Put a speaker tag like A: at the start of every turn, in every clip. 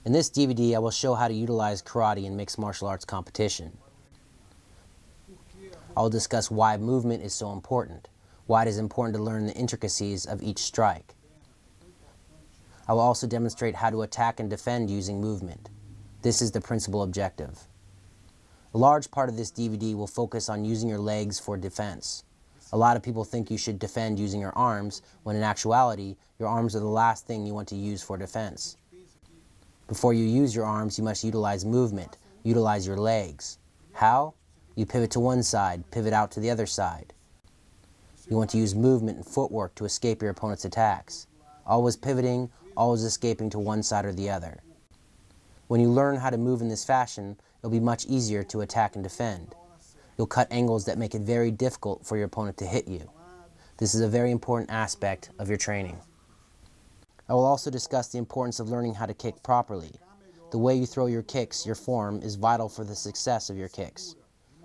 A: In this DVD, I will show how to utilize karate in mixed martial arts competition. I will discuss why movement is so important, why it is important to learn the intricacies of each strike. I will also demonstrate how to attack and defend using movement. This is the principal objective. A large part of this DVD will focus on using your legs for defense. A lot of people think you should defend using your arms, when in actuality, your arms are the last thing you want to use for defense. Before you use your arms, you must utilize movement, utilize your legs. How? You pivot to one side, pivot out to the other side. You want to use movement and footwork to escape your opponent's attacks. Always pivoting, always escaping to one side or the other. When you learn how to move in this fashion, it'll be much easier to attack and defend. You'll cut angles that make it very difficult for your opponent to hit you. This is a very important aspect of your training. I will also discuss the importance of learning how to kick properly. The way you throw your kicks, your form, is vital for the success of your kicks.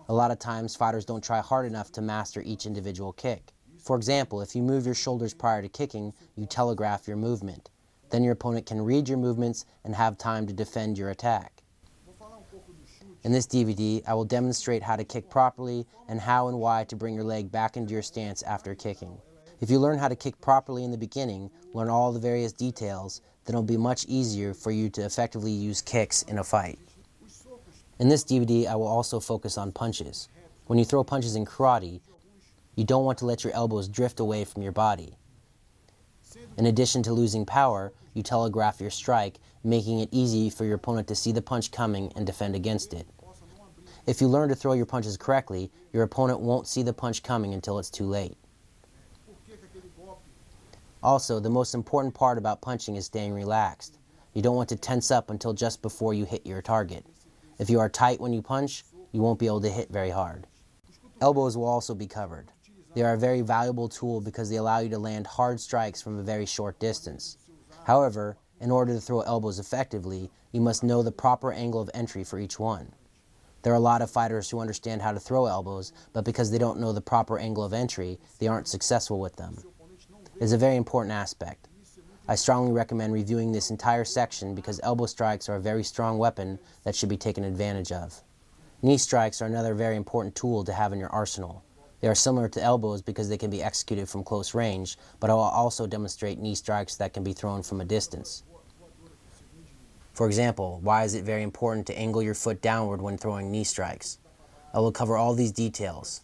A: A lot of times, fighters don't try hard enough to master each individual kick. For example, if you move your shoulders prior to kicking, you telegraph your movement. Then your opponent can read your movements and have time to defend your attack. In this DVD, I will demonstrate how to kick properly and how and why to bring your leg back into your stance after kicking. If you learn how to kick properly in the beginning, learn all the various details, then it'll be much easier for you to effectively use kicks in a fight. In this DVD, I will also focus on punches. When you throw punches in karate, you don't want to let your elbows drift away from your body. In addition to losing power, you telegraph your strike, making it easy for your opponent to see the punch coming and defend against it. If you learn to throw your punches correctly, your opponent won't see the punch coming until it's too late. Also, the most important part about punching is staying relaxed. You don't want to tense up until just before you hit your target. If you are tight when you punch, you won't be able to hit very hard. Elbows will also be covered. They are a very valuable tool because they allow you to land hard strikes from a very short distance. However, in order to throw elbows effectively, you must know the proper angle of entry for each one. There are a lot of fighters who understand how to throw elbows, but because they don't know the proper angle of entry, they aren't successful with them. It is a very important aspect. I strongly recommend reviewing this entire section because elbow strikes are a very strong weapon that should be taken advantage of. Knee strikes are another very important tool to have in your arsenal. They are similar to elbows because they can be executed from close range, but I will also demonstrate knee strikes that can be thrown from a distance. For example, why is it very important to angle your foot downward when throwing knee strikes? I will cover all these details.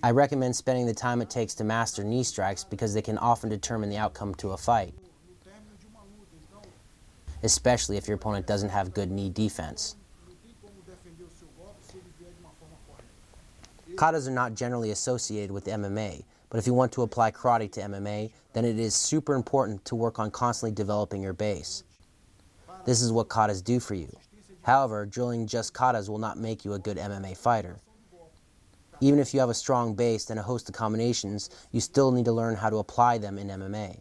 A: I recommend spending the time it takes to master knee strikes because they can often determine the outcome to a fight, especially if your opponent doesn't have good knee defense. Katas are not generally associated with MMA, but if you want to apply karate to MMA, then it is super important to work on constantly developing your base. This is what katas do for you. However, drilling just katas will not make you a good MMA fighter. Even if you have a strong base and a host of combinations, you still need to learn how to apply them in MMA.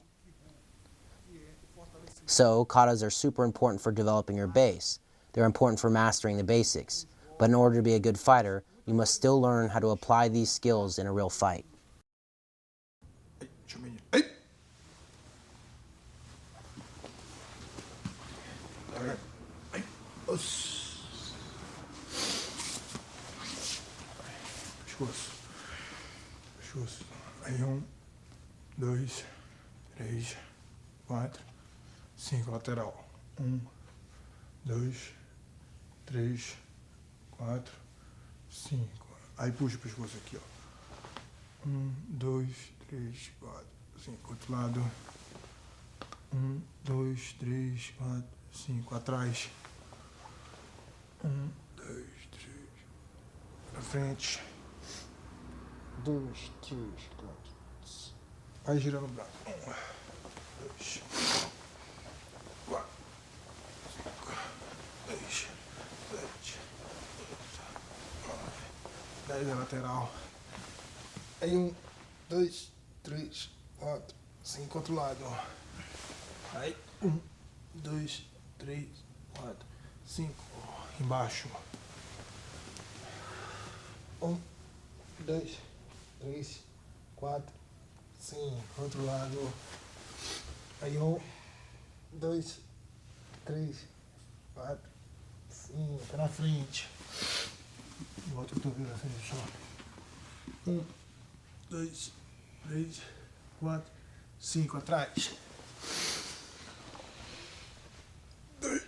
A: So, katas are super important for developing your base. They're important for mastering the basics. But in order to be a good fighter, you must still learn how to apply these skills in a real fight.
B: Pescoço. Aí 2, 3, 4, 5, lateral. 2, 3, 4, 5. Aí puxa o pescoço aqui, ó. 2, 3, 4, 5. Outro lado. 2, 3, 4, 5. Atrás. 2, 3. Pra frente. 2, 3, 4. Aí girando o braço. 2, 4, 5, 6, 7, 8, 9, 10 na lateral. Aí 2, 3, 4, 5, outro lado. Aí 2, 3, 4, 5, embaixo. 2, 3, 4, 5, outro lado. Aí 2, 3, 4, 5. Pé na frente. Bota o cotovelo assim no chão. 1, 2, 3, 4, 5. Atrás. 2,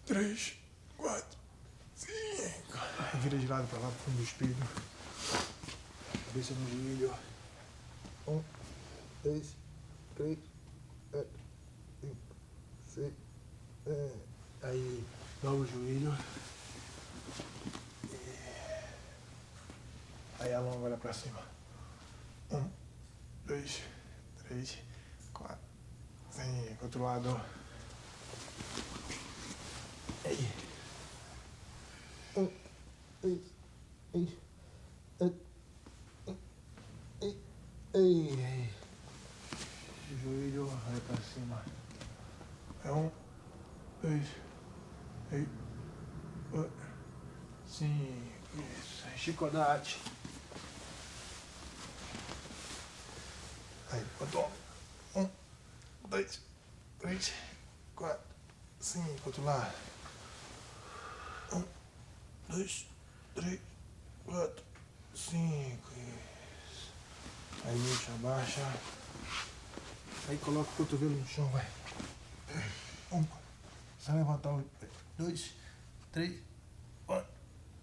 B: 3, 4, 5. Vira de lado pra lá, pro fundo do espelho. Cabeça no joelho. 1, 2, 3, 4, 5, 6. Aí, dobra o joelho. Aí alonga, olha pra cima. 1, 2, 3, 4, 5. Outro lado. Aí. 1, 2, 3, 4. Ei. Joelho, olha pra cima. É 1, 2, 3, 4, 5. Isso. Chicote. Aí, botou. 1, 2, 3, 4, 5. Outro lado. 1, 2, 3, 4, 5. Isso. Aí, deixa, abaixa. Aí, coloca o cotovelo no chão, vai. 1. Só levantar o 2, 3, 4,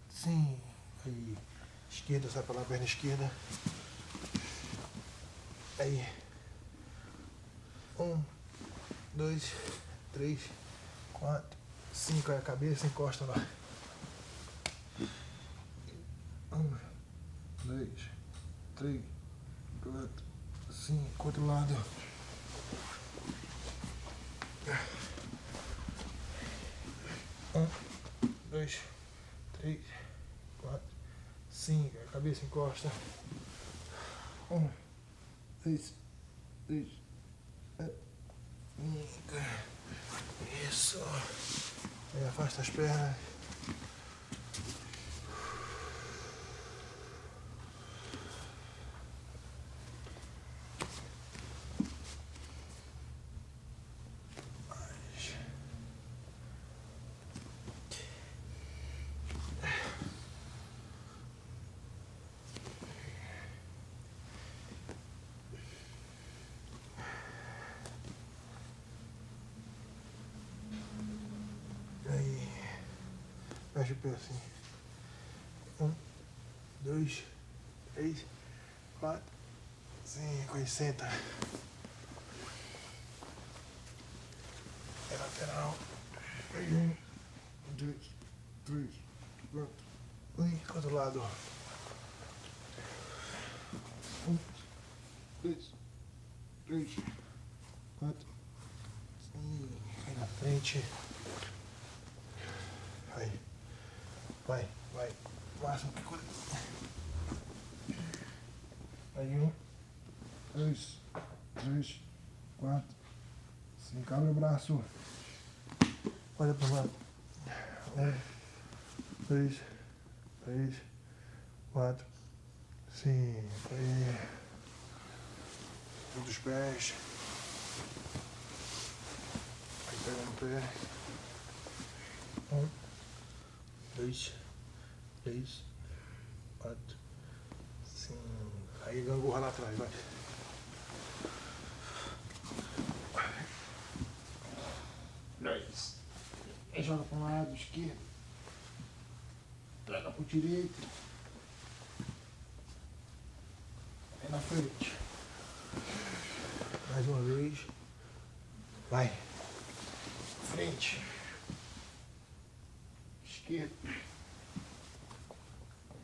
B: 5. Aí, esquerda, sai pra lá, perna esquerda. Aí. 1, 2, 3, 4, 5. Aí a cabeça encosta lá. 1, 2, 3, 4, 5. Outro lado. 1, 2, 3, 4, 5. A cabeça encosta. 1, 2, 3, 4, 5. Isso. Aí afasta as pernas. Aí, mexe o pé assim. 1, 2, 3, 4, 5. Aí senta. É lateral. Aí 1, 2, 3, 4. Aí, outro lado. 1, 2, 3, 4, 5. Aí na frente. Aí. Vai. Máximo que coisa. Aí 1, 2, 3, 4, 5. Abre o braço. Olha pro lado. 1, 2, 3, 4, 5. Aí. Junta os pés. Aí pega no pé. 1, 2, 3, 4, 5. Aí gangorra lá atrás, vai. Aí joga para um lado, esquerdo. Traga pro direito. Aí na frente. Mais uma vez. Vai. Frente. Esquerdo.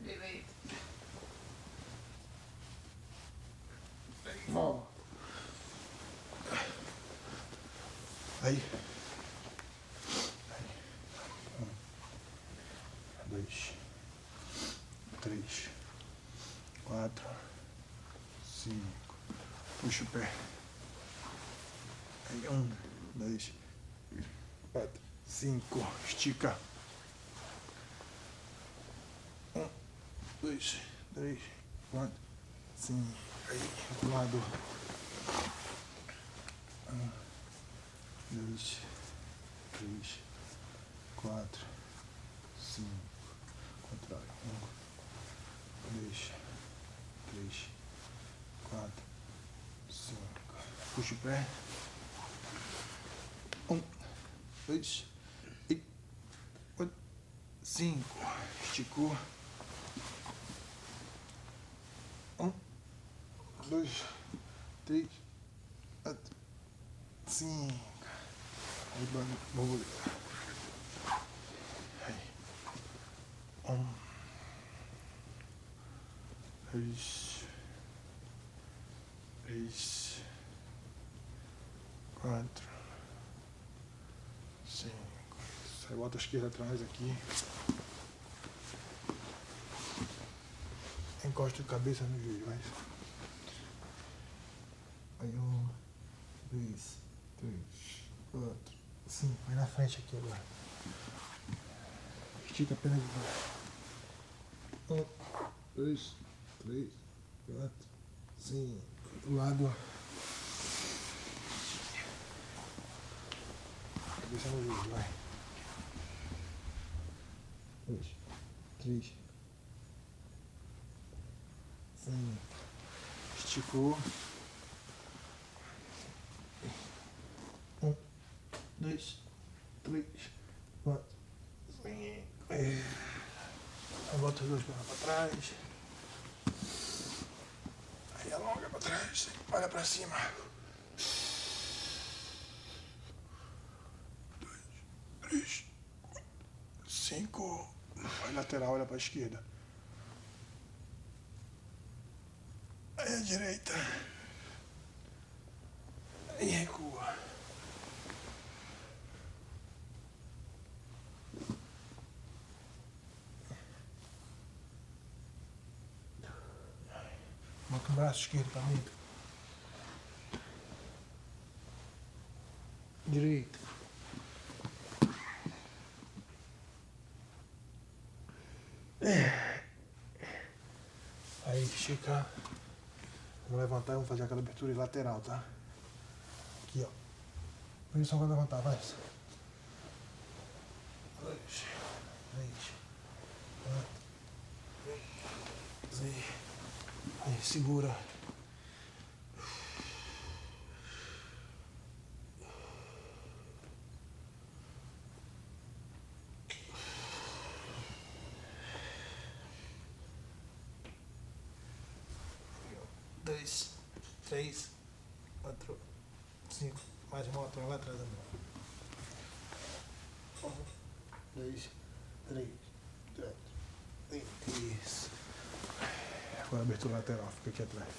B: Direito. Aí, volta. Aí. 2, 3, 4, 5. Puxa o pé. Aí 1, 2, 4, 5. Estica. 1, 2, 3, 4, 5. Aí, do lado. 1, 2, 3, 4, 5. Contrário. 1, 2, 3, 4, 5. Puxa o pé. 1, 2 e 4, 5. Esticou. 1, 2, 3, 4, 5. Aí, borboleta. Aí. 1, 2, 3, 4, 5. Aí bota a esquerda atrás aqui. Encosta a cabeça no joelho, vai. Aí 1, 2, 3, 4, 5. Vai na frente aqui agora. Estica a perna de baixo. 1, 2, 3, 4, 5. Do lado. Cabeça no joelho, vai. 2, 3, 5. Esticou. 1, 2, 3, 4, 5. Aí bota as duas pernas para trás. Aí alonga para trás. Olha para cima. 2, 3, 5. Vai lateral, olha para a esquerda. Aí a direita. E recua. Bota o braço esquerdo para mim. Direito. Aí estica. Vamos levantar e vamos fazer aquela abertura lateral, tá? Aqui, ó. Posição para levantar, vai. 2, 3, 4, 5. Aí, segura. Dois, 3, 4, 5. Mais uma outra lá atrás da mão. 1, 2, 3, 4, 5. Isso. Agora abertura lateral, fica aqui atrás.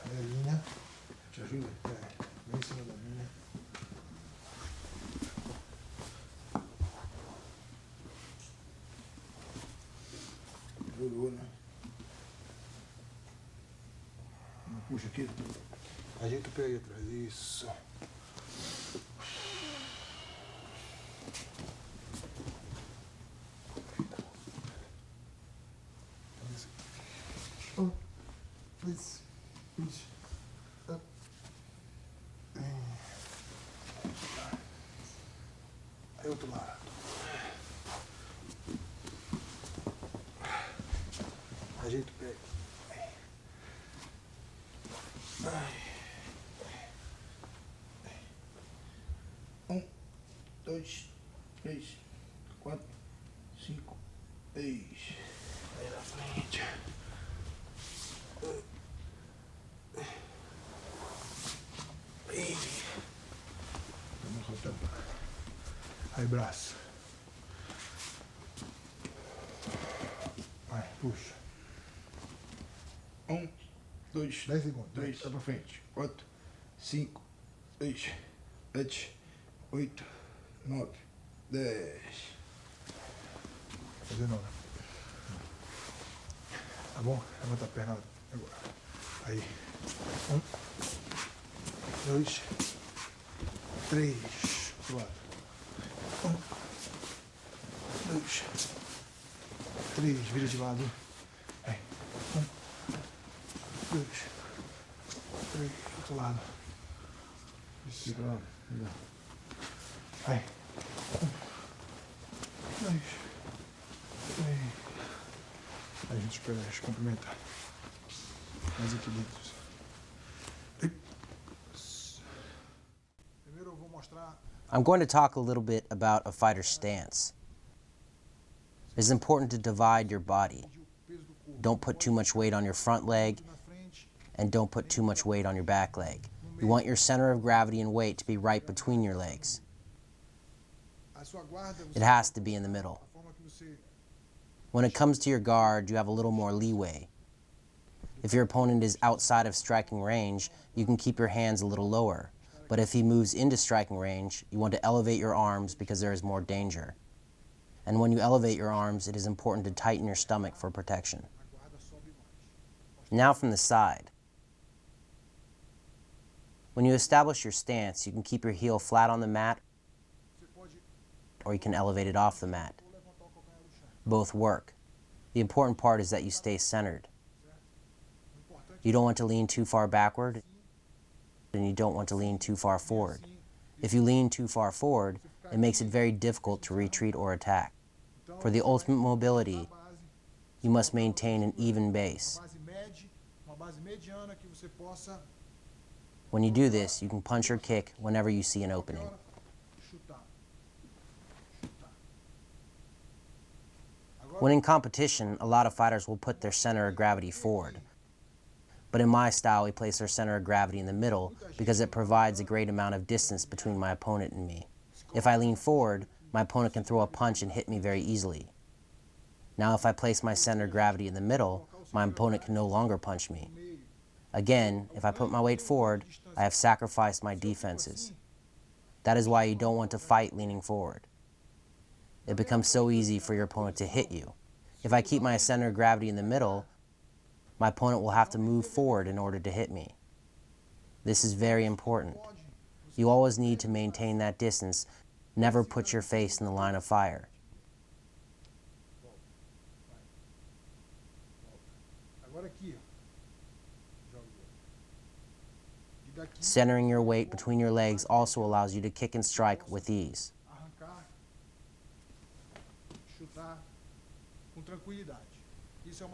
B: Aí a linha. Te ajuda? Vem em cima da linha. Jurou, né? Puxa aqui. Ajeita o pé aí atrás. Isso. Isso. Aí outro lado. Ajeita o pé. 1, 2, 3, 4, 5, 6. Aí na frente. Vamos soltar. Aí braço. Vai, puxa. 1, 2, 10 segundos. 3, vai pra frente. 4, 5, 6, 7, 8, 9, 10. Fazer não, né? Tá bom? Levanta a perna agora. Aí. 1, 2, 3. Do lado. 1, 2, 3. Vira de lado. Aí. 1, 2, 3. Outro lado. Isso. Vai. 2, 3. A gente espera se cumprimentar. Mais aqui dentro. Primeiro eu vou mostrar.
A: I'm going to talk a little bit about a fighter's stance. It is important to divide your body. Don't put too much weight on your front leg, and don't put too much weight on your back leg. You want your center of gravity and weight to be right between your legs. It has to be in the middle. When it comes to your guard, you have a little more leeway. If your opponent is outside of striking range, you can keep your hands a little lower. But if he moves into striking range, you want to elevate your arms because there is more danger. And when you elevate your arms, it is important to tighten your stomach for protection. Now from the side. When you establish your stance, you can keep your heel flat on the mat, or you can elevate it off the mat. Both work. The important part is that you stay centered. You don't want to lean too far backward, and you don't want to lean too far forward. If you lean too far forward, it makes it very difficult to retreat or attack. For the ultimate mobility, you must maintain an even base. When you do this, you can punch or kick whenever you see an opening. When in competition, a lot of fighters will put their center of gravity forward. But in my style, we place our center of gravity in the middle because it provides a great amount of distance between my opponent and me. If I lean forward, my opponent can throw a punch and hit me very easily. Now if I place my center of gravity in the middle, my opponent can no longer punch me. Again, if I put my weight forward, I have sacrificed my defenses. That is why you don't want to fight leaning forward. It becomes so easy for your opponent to hit you. If I keep my center of gravity in the middle, my opponent will have to move forward in order to hit me. This is very important. You always need to maintain that distance. Never put your face in the line of fire. Centering your weight between your legs also allows you to kick and strike with ease.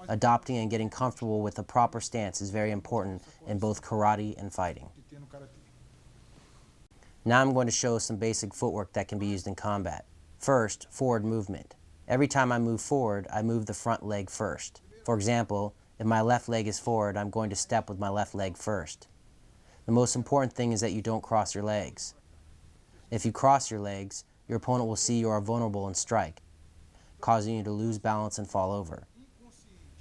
A: Adopting and getting comfortable with a proper stance is very important in both karate and fighting. Now I'm going to show some basic footwork that can be used in combat. First, forward movement. Every time I move forward, I move the front leg first. For example, if my left leg is forward, I'm going to step with my left leg first. The most important thing is that you don't cross your legs. If you cross your legs, your opponent will see you are vulnerable and strike, causing you to lose balance and fall over.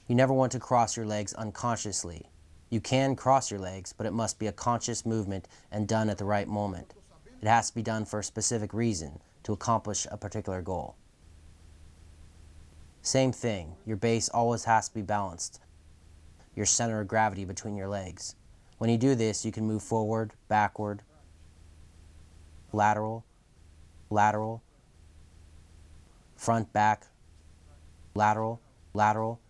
A: You never want to cross your legs unconsciously. You can cross your legs, but it must be a conscious movement and done at the right moment. It has to be done for a specific reason, to accomplish a particular goal. Same thing, your base always has to be balanced, your center of gravity between your legs. When you do this, you can move forward, backward, lateral, lateral, front, back, lateral, lateral.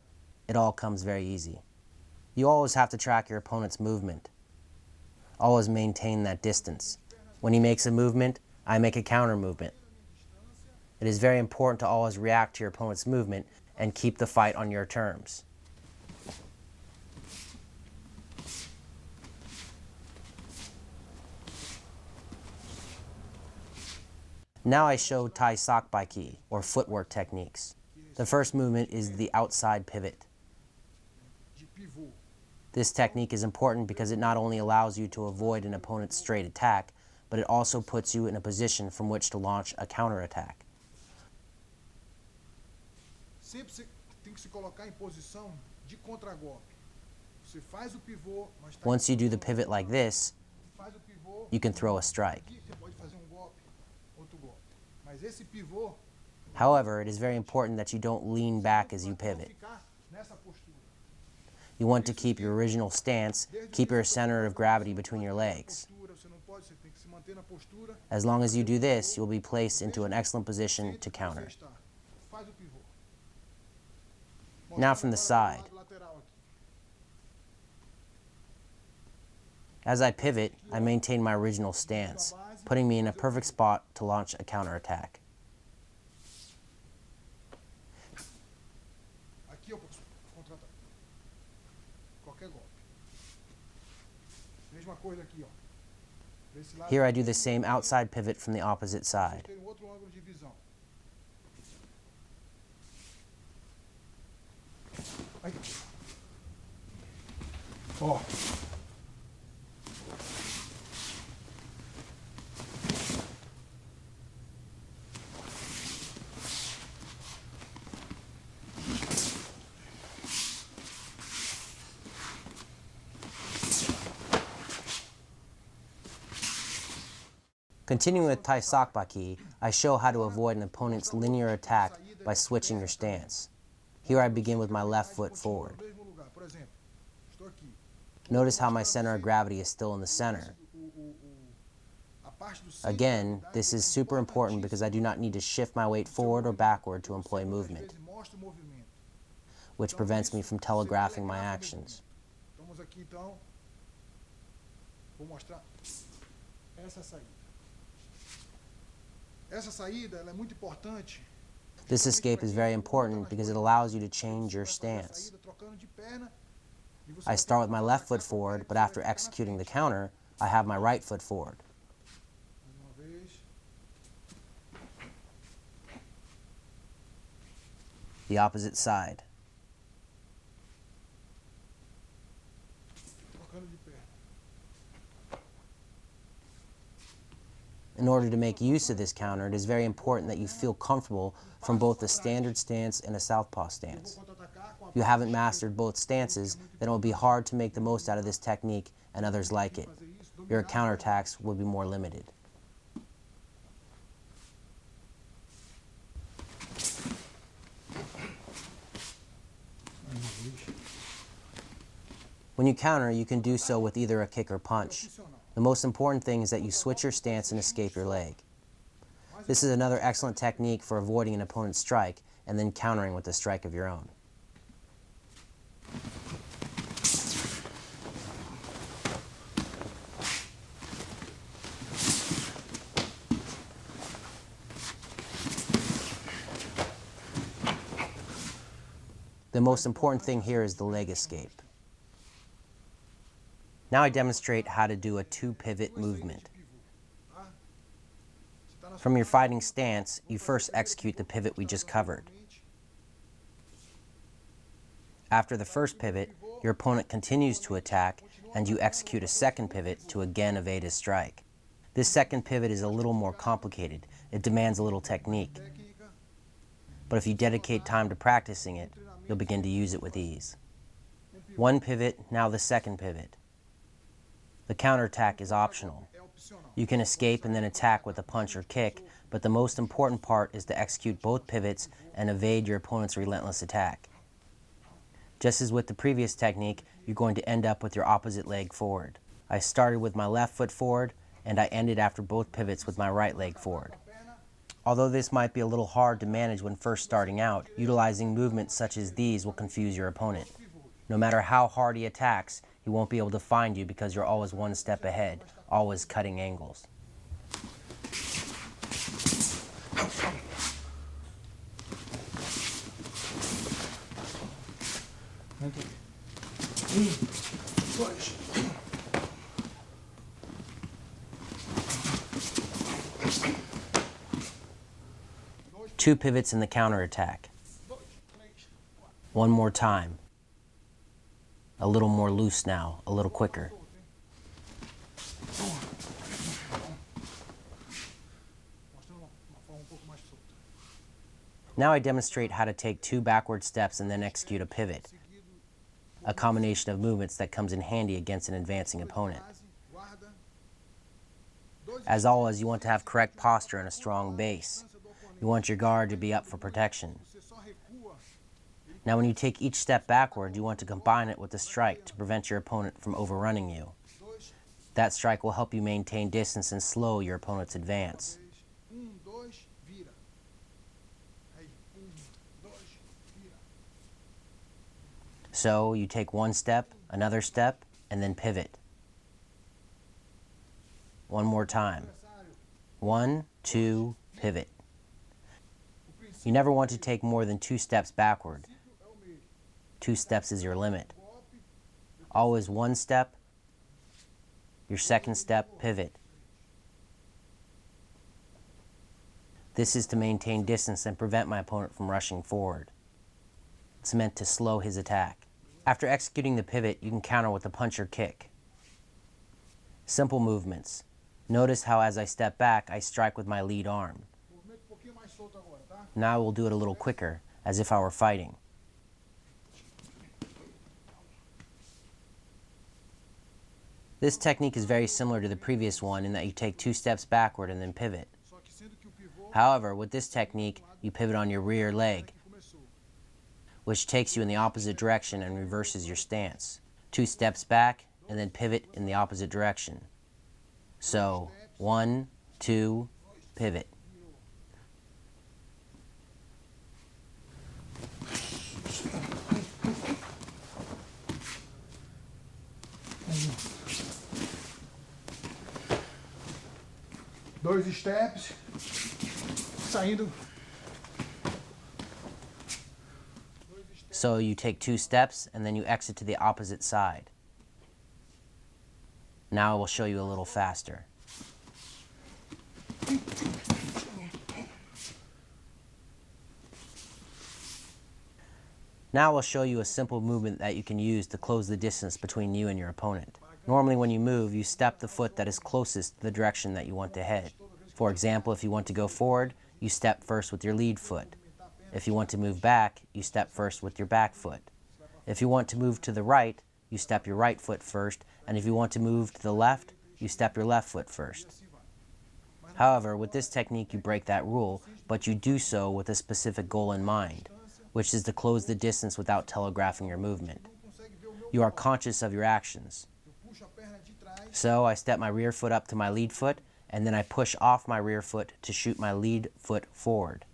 A: It all comes very easy. You always have to track your opponent's movement. Always maintain that distance. When he makes a movement, I make a counter movement. It is very important to always react to your opponent's movement and keep the fight on your terms. Now I show Tai Sakbaiki, or footwork techniques. The first movement is the outside pivot. This technique is important because it not only allows you to avoid an opponent's straight attack, but it also puts you in a position from which to launch a counterattack.
B: Sempre você tem que se colocar em posição de contragolpe. Você faz o pivô, mas
A: Once you do the pivot like this,
B: faz o pivô,
A: you can throw a strike.
B: você pode fazer golpe, outro golpe. Mas esse pivô,
A: However, it is very important that you don't lean back as you pivot.
B: ficar nessa postura.
A: You want to keep your original stance, keep your center of gravity between your legs.
B: Você não pode, você tem que se manter na postura.
A: As long as you do this, you'll be placed into an excellent position to counter.
B: Você está. Faz o pivô.
A: Now from the side.
B: Lateral aqui.
A: As I pivot, I maintain my original stance. putting me in a perfect spot to launch a counterattack.
B: Aqui eu posso contra-ataque. Qualquer golpe. Mesma coisa aqui, ó. Desse lado.
A: Here I do the same outside pivot from the opposite side.
B: Tem outro ângulo de visão. Aí. Ó.
A: Continuing with Tai Sakbaki, I show how to avoid an opponent's linear attack by switching your stance. Here I begin with my left foot forward. Notice how my center of gravity is still in the center. Again, this is super important because I do not need to shift my weight forward or backward to employ movement, which prevents me from telegraphing my actions. This escape is very important because it allows you to change your stance. I start with my left foot forward, but after executing the counter, I have my right foot forward. The opposite side. In order to make use of this counter, it is very important that you feel comfortable from both a standard stance and a southpaw stance. If you haven't mastered both stances, then it will be hard to make the most out of this technique and others like it. Your counterattacks will be more limited. When you counter, you can do so with either a kick or punch. The most important thing is that you switch your stance and escape your leg. This is another excellent technique for avoiding an opponent's strike and then countering with a strike of your own. The most important thing here is the leg escape. Now I demonstrate how to do a two-pivot movement. From your fighting stance, you first execute the pivot we just covered. After the first pivot, your opponent continues to attack, and you execute a second pivot to again evade his strike. This second pivot is a little more complicated. It demands a little technique. But if you dedicate time to practicing it, you'll begin to use it with ease. One pivot, now the second pivot. The counterattack is optional. You can escape and then attack with a punch or kick, but the most important part is to execute both pivots and evade your opponent's relentless attack. Just as with the previous technique, you're going to end up with your opposite leg forward. I started with my left foot forward, and I ended after both pivots with my right leg forward. Although this might be a little hard to manage when first starting out, utilizing movements such as these will confuse your opponent. No matter how hard he attacks, he won't be able to find you because you're always one step ahead, always cutting angles. Two pivots in the counterattack. One more time. A little more loose now, a little quicker. Now I demonstrate how to take two backward steps and then execute a pivot, a combination of movements that comes in handy against an advancing opponent. As always, you want to have correct posture and a strong base. You want your guard to be up for protection. Now when you take each step backward, you want to combine it with a strike to prevent your opponent from overrunning you. That strike will help you maintain distance and slow your opponent's advance. So you take one step, another step, and then pivot. One more time. 1, 2, pivot. You never want to take more than 2 steps backward. 2 steps is your limit. Always 1 step, your second step, pivot. This is to maintain distance and prevent my opponent from rushing forward. It's meant to slow his attack. After executing the pivot, you can counter with a punch or kick. Simple movements. Notice how as I step back, I strike with my lead arm. Now I will do it a little quicker, as if I were fighting. This technique is very similar to the previous one in that you take 2 steps backward and then pivot. However, with this technique, you pivot on your rear leg, which takes you in the opposite direction and reverses your stance. 2 steps back and then pivot in the opposite direction. So, 1, 2, pivot.
B: Dois steps, saindo.
A: So you take 2 steps and then you exit to the opposite side. Now I will show you a little faster. Now I will show you a simple movement that you can use to close the distance between you and your opponent. Normally when you move, you step the foot that is closest to the direction that you want to head. For example, if you want to go forward, you step first with your lead foot. If you want to move back, you step first with your back foot. If you want to move to the right, you step your right foot first, and if you want to move to the left, you step your left foot first. However, with this technique you break that rule, but you do so with a specific goal in mind, which is to close the distance without telegraphing your movement. You are conscious of your actions. So I step my rear foot up to my lead foot, and then I push off my rear foot to shoot my lead foot forward.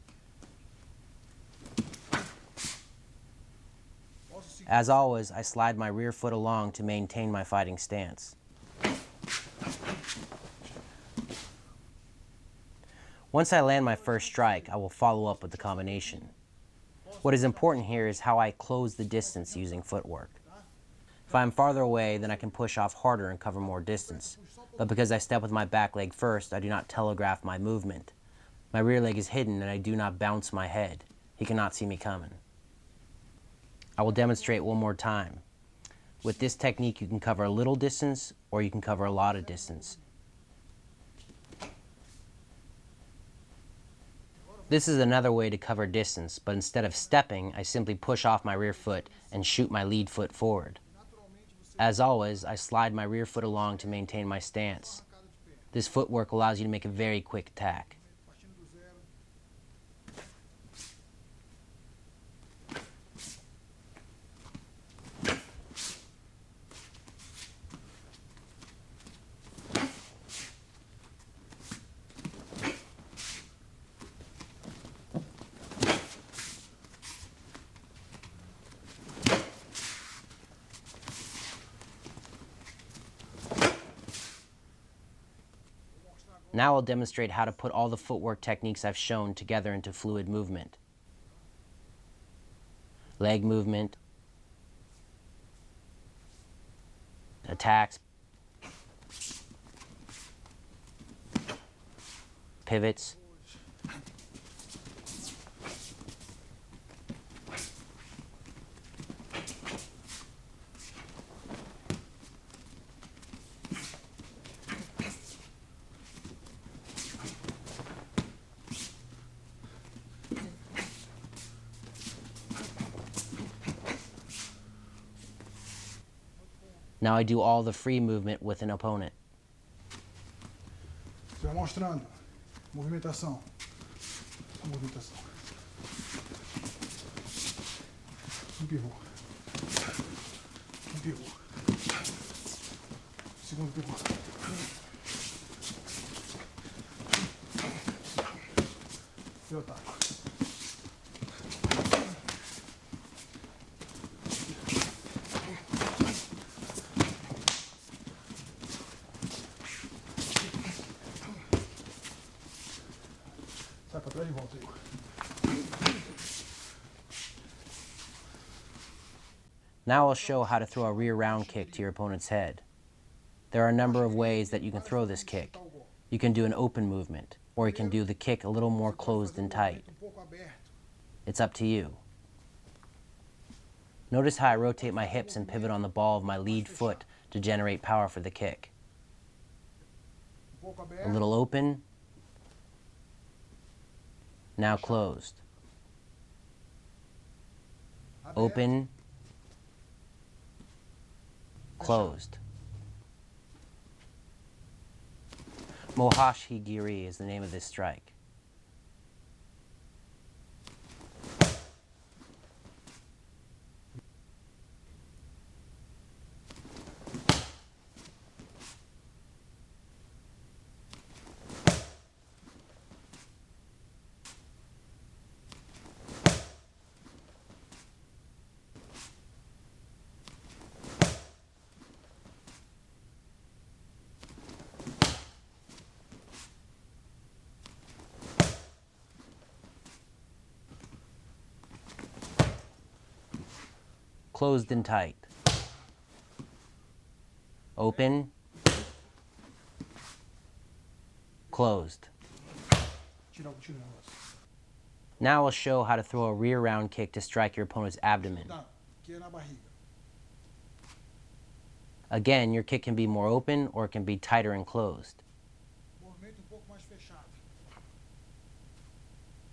A: As always, I slide my rear foot along to maintain my fighting stance. Once I land my first strike, I will follow up with the combination. What is important here is how I close the distance using footwork. If I am farther away, then I can push off harder and cover more distance. But because I step with my back leg first, I do not telegraph my movement. My rear leg is hidden and I do not bounce my head. He cannot see me coming. I will demonstrate one more time. With this technique, you can cover a little distance or you can cover a lot of distance. This is another way to cover distance, but instead of stepping, I simply push off my rear foot and shoot my lead foot forward. As always, I slide my rear foot along to maintain my stance. This footwork allows you to make a very quick attack. Now I'll demonstrate how to put all the footwork techniques I've shown together into fluid movement. Leg movement, attacks, pivots, Now I do all the free movement with an opponent.
B: Você vai mostrando. Movimentação. Movimentação. Pivô. Pivô. Segundo pivô. E ataco. pra trás e volta aí.
A: Now I'll show how to throw a rear round kick to your opponent's head. There are a number of ways that you can throw this kick. You can do an open movement, or you can do the kick a little more closed and tight. It's up to you. Notice how I rotate my hips and pivot on the ball of my lead foot to generate power for the kick. A little open, now closed. Open, closed. Mohashi Giri is the name of this strike. Closed and tight. Open, closed. Now I'll show how to throw a rear round kick to strike your opponent's abdomen. Again, your kick can be more open or it can be tighter and closed.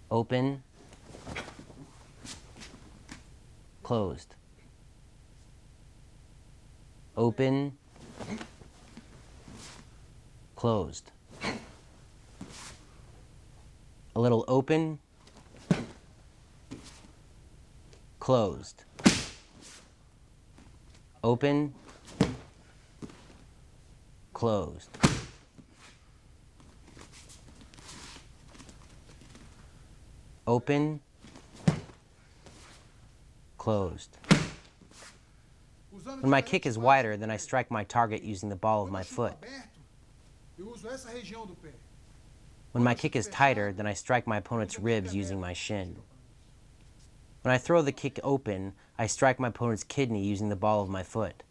A: Open, closed. Open, closed. A little open, closed. Open, closed. Open, closed. When my kick is wider, then I strike my target using the ball of my foot. When my kick is tighter, then I strike my opponent's ribs using my shin. When I throw the kick open, I strike my opponent's kidney using the ball of my foot.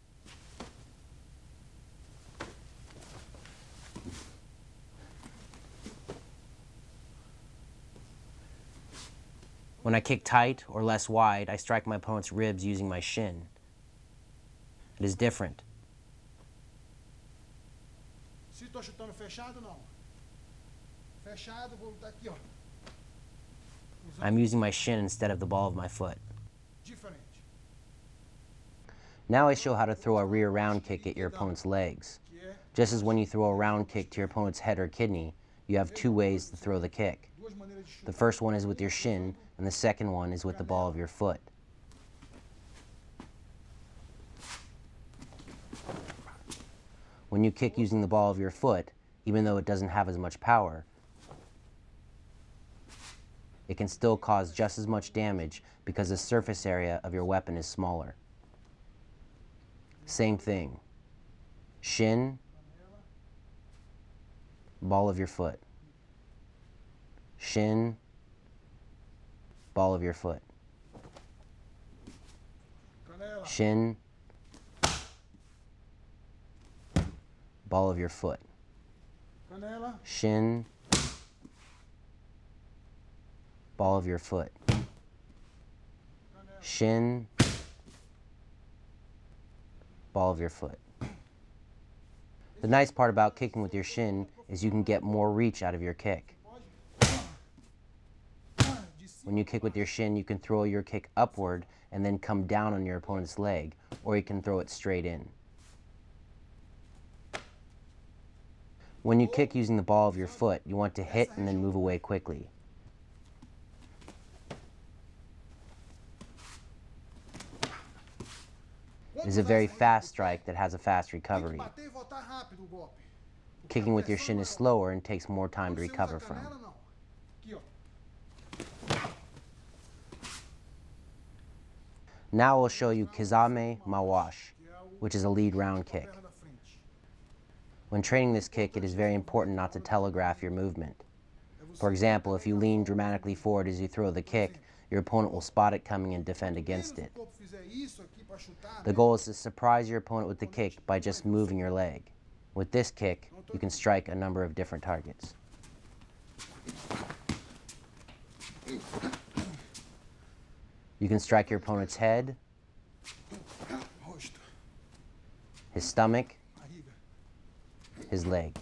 A: When I kick tight or less wide, I strike my opponent's ribs using my shin. It is different.
B: Se estou chutando fechado, não. Fechado, vou lutar aqui, ó.
A: I'm using my shin instead of the ball of my foot.
B: Diferente.
A: Now I show how to throw a rear round kick at your opponent's legs. Just as when you throw a round kick to your opponent's head or kidney, you have two ways to throw the kick. The first one is with your shin, and the second one is with the ball of your foot. When you kick using the ball of your foot, even though it doesn't have as much power, it can still cause just as much damage because the surface area of your weapon is smaller. Same thing. Shin, ball of your foot. Shin, ball of your foot. Shin, ball of your foot. Shin, ball of your foot. Shin, ball of your foot. The nice part about kicking with your shin is you can get more reach out of your kick. When you kick with your shin, you can throw your kick upward and then come down on your opponent's leg, or you can throw it straight in. When you kick using the ball of your foot, you want to hit and then move away quickly. It is a very fast strike that has a fast recovery. Kicking with your shin is slower and takes more time to recover from. Now we'll show you Kizame Mawashi, which is a lead round kick. When training this kick, it is very important not to telegraph your movement. For example, if you lean dramatically forward as you throw the kick, your opponent will spot it coming and defend against it. The goal is to surprise your opponent with the kick by just moving your leg. With this kick, you can strike a number of different targets. You can strike your opponent's head, his stomach, his leg.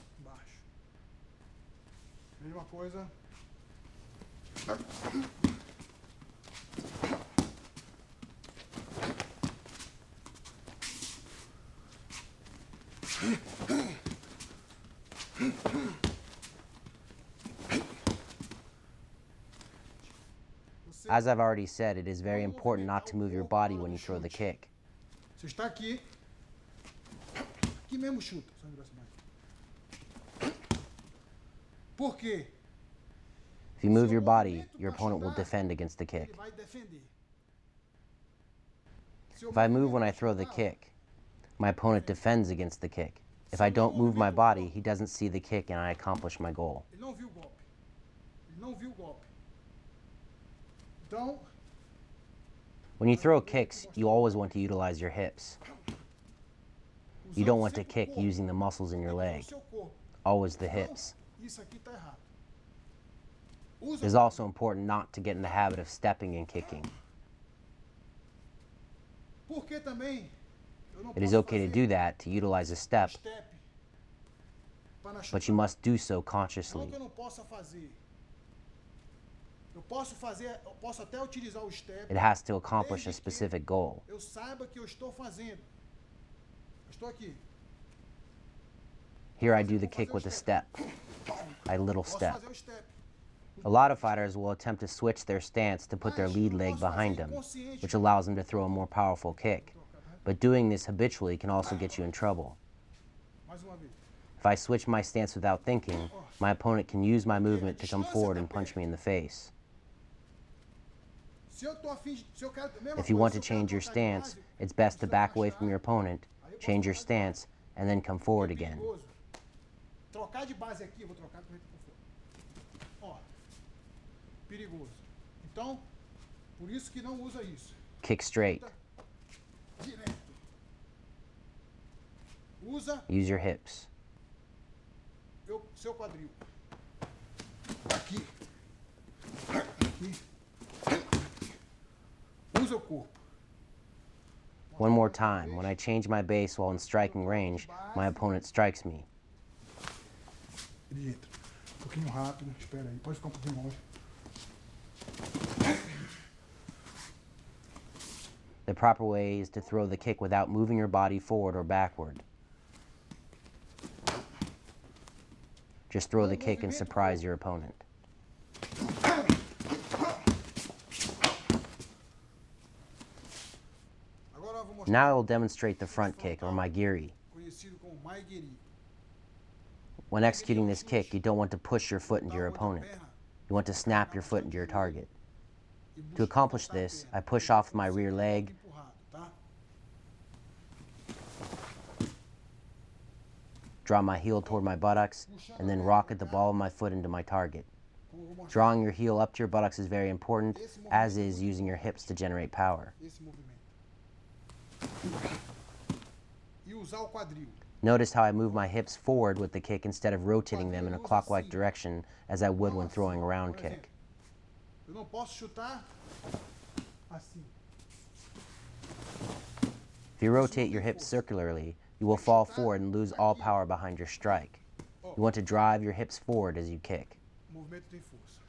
B: Mesma coisa.
A: As I've already said, it is very important not to move your body when you throw the kick.
B: Você está aqui. Aqui mesmo chuta. Só um braço mais. Por quê?
A: If you move your body, your opponent will defend against the kick.
B: Ele vai defender.
A: If I move when I throw the kick, my opponent defends against the kick. If I don't move my body, he doesn't see the kick and I accomplish my goal.
B: Ele não viu o golpe. Ele não viu o golpe. Então,
A: When you throw kicks, you always want to utilize your hips. You don't want to kick using the muscles in your leg, always the hips.
B: isso aqui está errado.
A: It is also important not to get in the habit of stepping and kicking.
B: Porque também eu não
A: It is
B: posso
A: okay to
B: fazer
A: do that, to utilize a step,
B: step para
A: but you must do so consciously.
B: Não que eu não possa fazer. Eu posso até utilizar o step.
A: It has to accomplish a specific goal.
B: Eu saiba que eu estou fazendo. Eu estou aqui.
A: Here I do the kick with a step, a little
B: Posso
A: step.
B: fazer o step.
A: A lot of fighters will attempt to switch their stance to put their lead leg behind them, which allows them to throw a more powerful kick. But doing this habitually can also get you in trouble.
B: Mais uma vez.
A: If I switch my stance without thinking, my opponent can use my movement to come forward and punch me in the face.
B: Se eu tô afim de, se eu quero, mesma
A: If you
B: coisa,
A: want
B: se
A: to
B: eu quero
A: change your
B: trocar de
A: stance,
B: base,
A: it's best to
B: preciso
A: back away
B: afastar,
A: from your opponent,
B: aí eu posso
A: change your
B: trocar de
A: stance, and then come forward
B: É
A: again.
B: perigoso. Trocar de base aqui, eu vou trocar com fora. Ó. Perigoso. Então, por isso que não usa isso.
A: Kick straight.
B: Direto. Usa
A: Use your hips.
B: seu quadril. Aqui. Aqui. Usa o corpo.
A: One more time. When I change my base while in striking range, my opponent strikes me.
B: Ele entra. Um pouquinho rápido. Espera aí. Pode ficar um pouquinho longe.
A: The proper way is to throw the kick without moving your body forward or backward. Just throw the kick and surprise your opponent.
B: Agora eu vou mostrar
A: Now I will demonstrate the front kick, or maigiri.
B: conhecido como maigiri.
A: When executing this kick, you don't want to push your foot into your
B: Onde a
A: opponent.
B: perna
A: You want to snap your foot into your target.
B: e busca
A: To accomplish
B: botar a
A: this,
B: perna.
A: I push off my rear leg,
B: Empurrado, tá?
A: draw my heel toward my buttocks, and then rocket the ball of my foot into my target.
B: Como eu vou mostrar
A: Drawing your heel up to your buttocks is very important, as is using your hips to generate power.
B: esse movimento. E usar o quadril.
A: Notice how I move my hips forward with the kick instead of rotating them in a clockwise direction as I would when throwing a round
B: Por exemplo,
A: kick.
B: eu não posso chutar assim.
A: If you rotate your hips circularly, you will fall forward and lose all power behind your strike. You want to drive your hips forward as you kick.
B: O movimento tem força.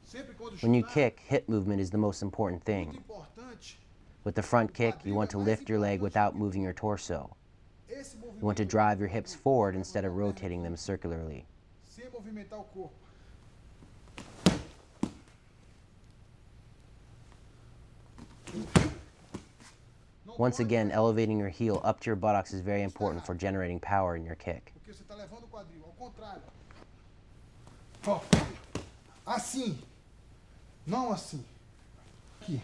B: Sempre quando
A: When you
B: chutar,
A: kick, hip movement is the most important
B: muito
A: thing.
B: importante,
A: With the front kick, you want to lift your leg without moving your torso.
B: esse
A: You want to
B: movimento
A: drive your hips forward instead of rotating them circularly.
B: sem movimentar o corpo. Não
A: Once
B: pode
A: again,
B: fazer,
A: elevating your heel up to your buttocks is very important for generating power in your kick.
B: porque você está levando o quadril. Ao contrário. Ó. Assim. Não assim. Aqui.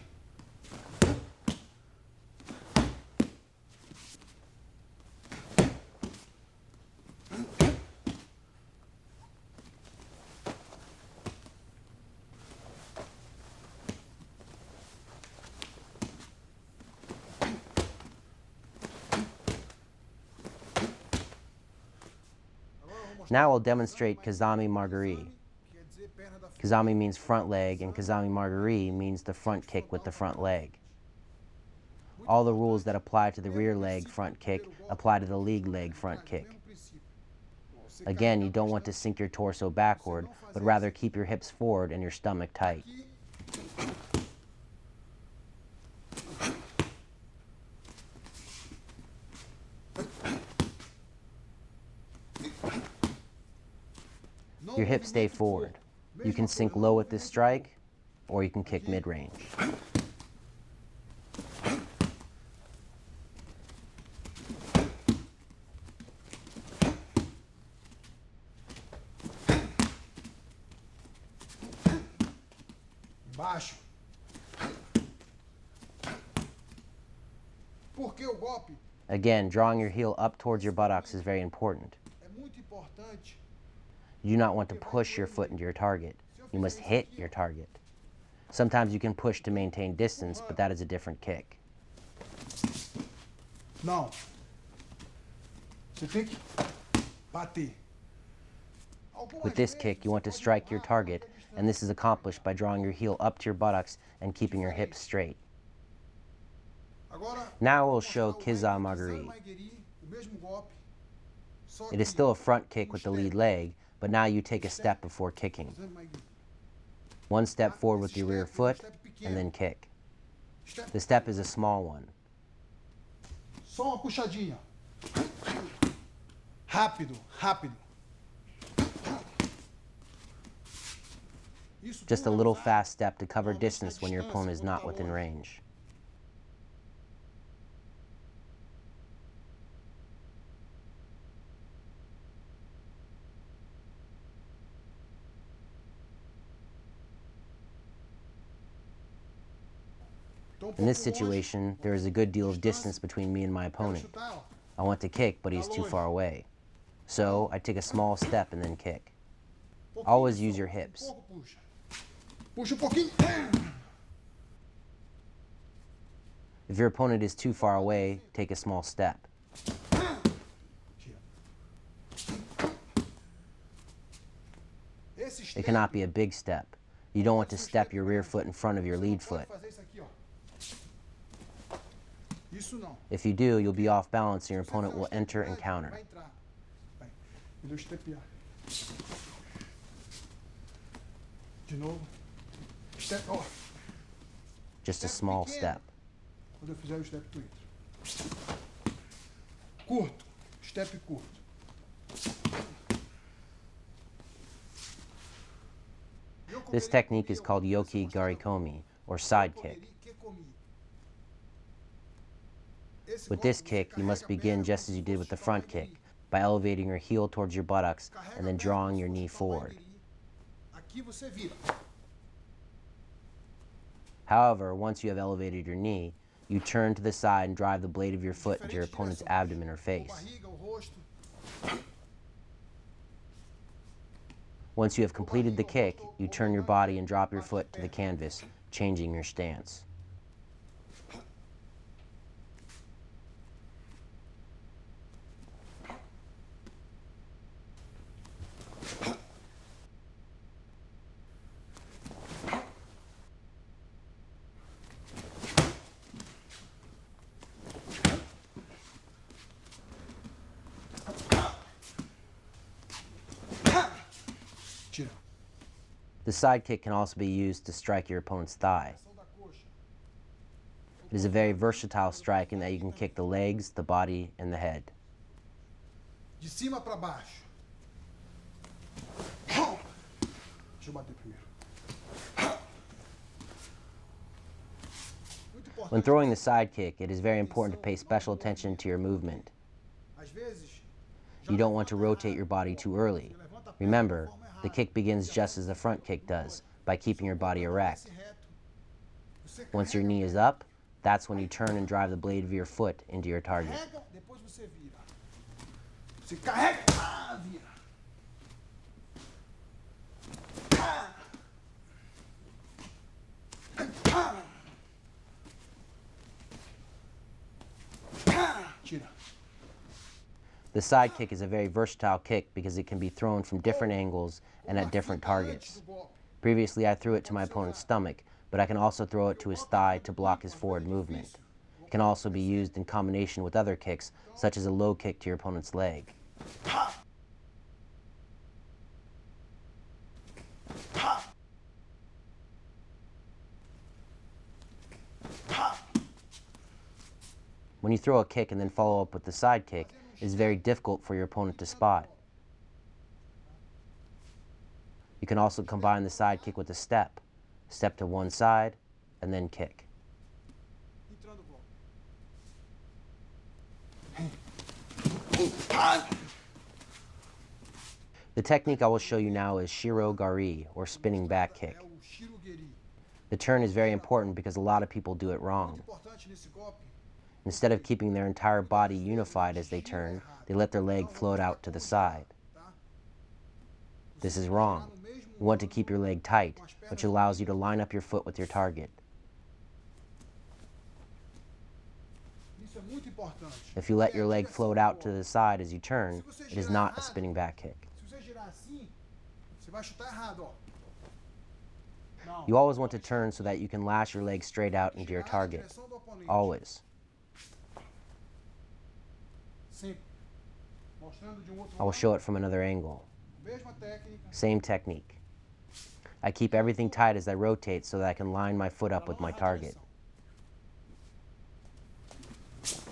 A: Now we'll demonstrate Kazami Margari. Kazami means front leg, and Kazami Margari means the front kick with the front leg. All the rules that apply to the rear leg front kick apply to the lead leg front kick. Again, you don't want to sink your torso backward, but rather keep your hips forward and your stomach tight. Your hips stay forward. You can sink low with this strike, or you can kick mid-range.
B: Baixo. Porque o golpe
A: Again, drawing your heel up towards your buttocks is very important.
B: é muito importante.
A: You do not want to push your foot into your target. You must hit your target. Sometimes you can push to maintain distance, but that is a different kick.
B: Não. Você tem que bater.
A: With this kick, you want to strike your target, and this is accomplished by drawing your heel up to your buttocks and keeping your hips straight. Now we'll show Kizami Margari. It is still a front kick with the lead leg, but now you take a step before kicking. One step forward with your rear foot, and then kick. The step is a small one.
B: Só uma puxadinha. Rápido, rápido.
A: Just a little fast step to cover distance when your opponent is not within range. In this situation, there is a good deal of distance between me and my opponent. I want to kick, but he's too far away. So I take a small step and then kick. Always use your hips.
B: Puxa pouquinho.
A: If your opponent is too far away, take a small step. It cannot be a big step. You don't want to step your rear foot in front of your lead foot. If you do, you'll be off balance and your opponent will enter and counter.
B: De novo. Step, ó.
A: Just a small step.
B: Quando eu fizer o step, tu entra. Curto. Step curto.
A: This technique is called Yoki Garikomi, or side kick. With this kick, you must begin just as you did with the front kick, by elevating your heel towards your buttocks and then drawing your knee forward. However, once you have elevated your knee, you turn to the side and drive the blade of your foot into your opponent's abdomen or face. Once you have completed the kick, you turn your body and drop your foot to the canvas, changing your stance. The side kick can also be used to strike your opponent's thigh. It is a very versatile strike in that you can kick the legs, the body, and the head.
B: De cima para baixo. Deixa eu bater primeiro.
A: When throwing the side kick, it is very important to pay special attention to your movement. You don't want to rotate your body too early. Remember, The kick begins just as the front kick does, by keeping your body erect. Once your knee is up, that's when you turn and drive the blade of your foot into your target.
B: Depois você vira. Você carrega, vira. Tira.
A: The side kick is a very versatile kick because it can be thrown from different angles and at different targets. Previously, I threw it to my opponent's stomach, but I can also throw it to his thigh to block his forward movement. It can also be used in combination with other kicks, such as a low kick to your opponent's leg. When you throw a kick and then follow up with the side kick, it is very difficult for your opponent to spot. You can also combine the side kick with a step. Step to one side, and then kick. The technique I will show you now is shiro gari, or spinning back kick. The turn is very important because a lot of people do it wrong. Instead of keeping their entire body unified as they turn, they let their leg float out to the side. This is wrong. You want to keep your leg tight, which allows you to line up your foot with your target. If you let your leg float out to the side as you turn, it is not a spinning back kick. You always want to turn so that you can lash your leg straight out into your target. Always. I will show it from another angle. Same technique. I keep everything tight as I rotate so that I can line my foot up with my target. If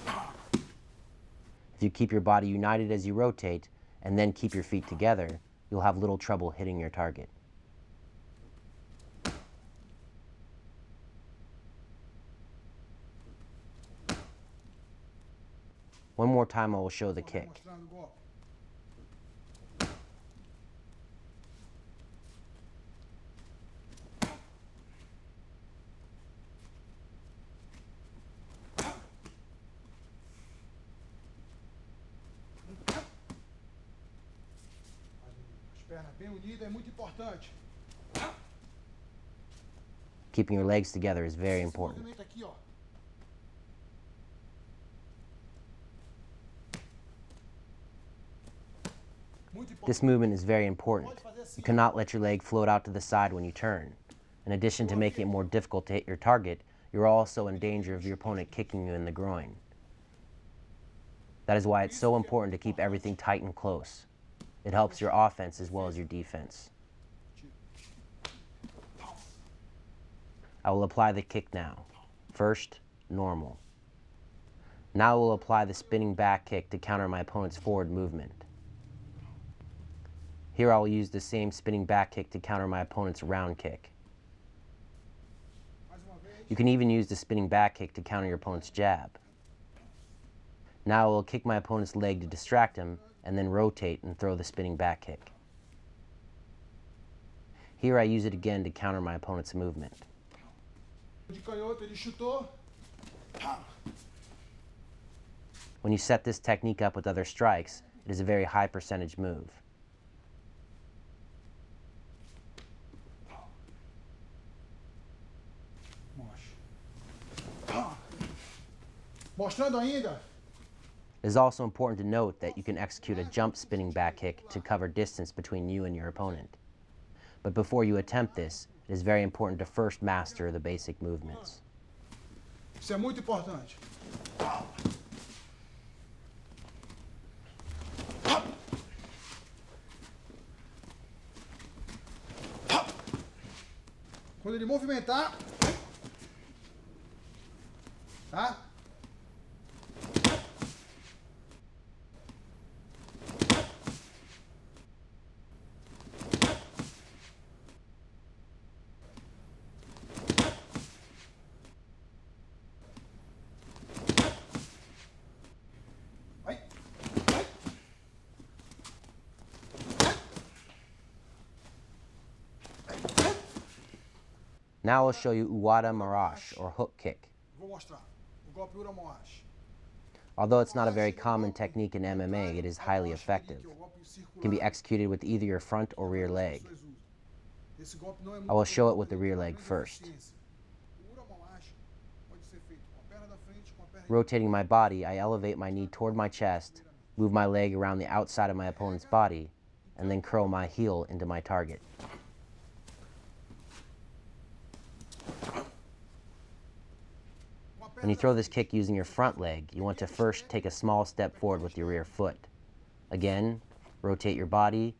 A: you keep your body united as you rotate, and then keep your feet together, you'll have little trouble hitting your target. One more time I will show the kick. Keeping your legs together is very important. This movement is very important. You cannot let your leg float out to the side when you turn. In addition to making it more difficult to hit your target, you're also in danger of your opponent kicking you in the groin. That is why it's so important to keep everything tight and close. It helps your offense as well as your defense. I will apply the kick now. First, normal. Now I will apply the spinning back kick to counter my opponent's forward movement. Here I will use the same spinning back kick to counter my opponent's round kick. You can even use the spinning back kick to counter your opponent's jab. Now I will kick my opponent's leg to distract him, and then rotate and throw the spinning back kick. Here I use it again to counter my opponent's movement. When you set this technique up with other strikes, it is a very high percentage move.
B: Mostrando ainda.
A: It is also important to note that you can execute a jump spinning back kick to cover distance between you and your opponent. But before you attempt this, it is very important to first master the basic movements.
B: Isso é muito importante. Quando ele movimentar, tá?
A: Now I'll show you Uwada Marash, or hook kick.
B: Vou mostrar. O golpe Uramoashi.
A: Although it's not a very common technique in MMA, it is highly effective. It can be executed with either your front or rear leg. I will show it with the rear leg first. Rotating my body, I elevate my knee toward my chest, move my leg around the outside of my opponent's body, and then curl my heel into my target. When you throw this kick using your front leg, you want to first take a small step forward with your rear foot. Again, rotate your body,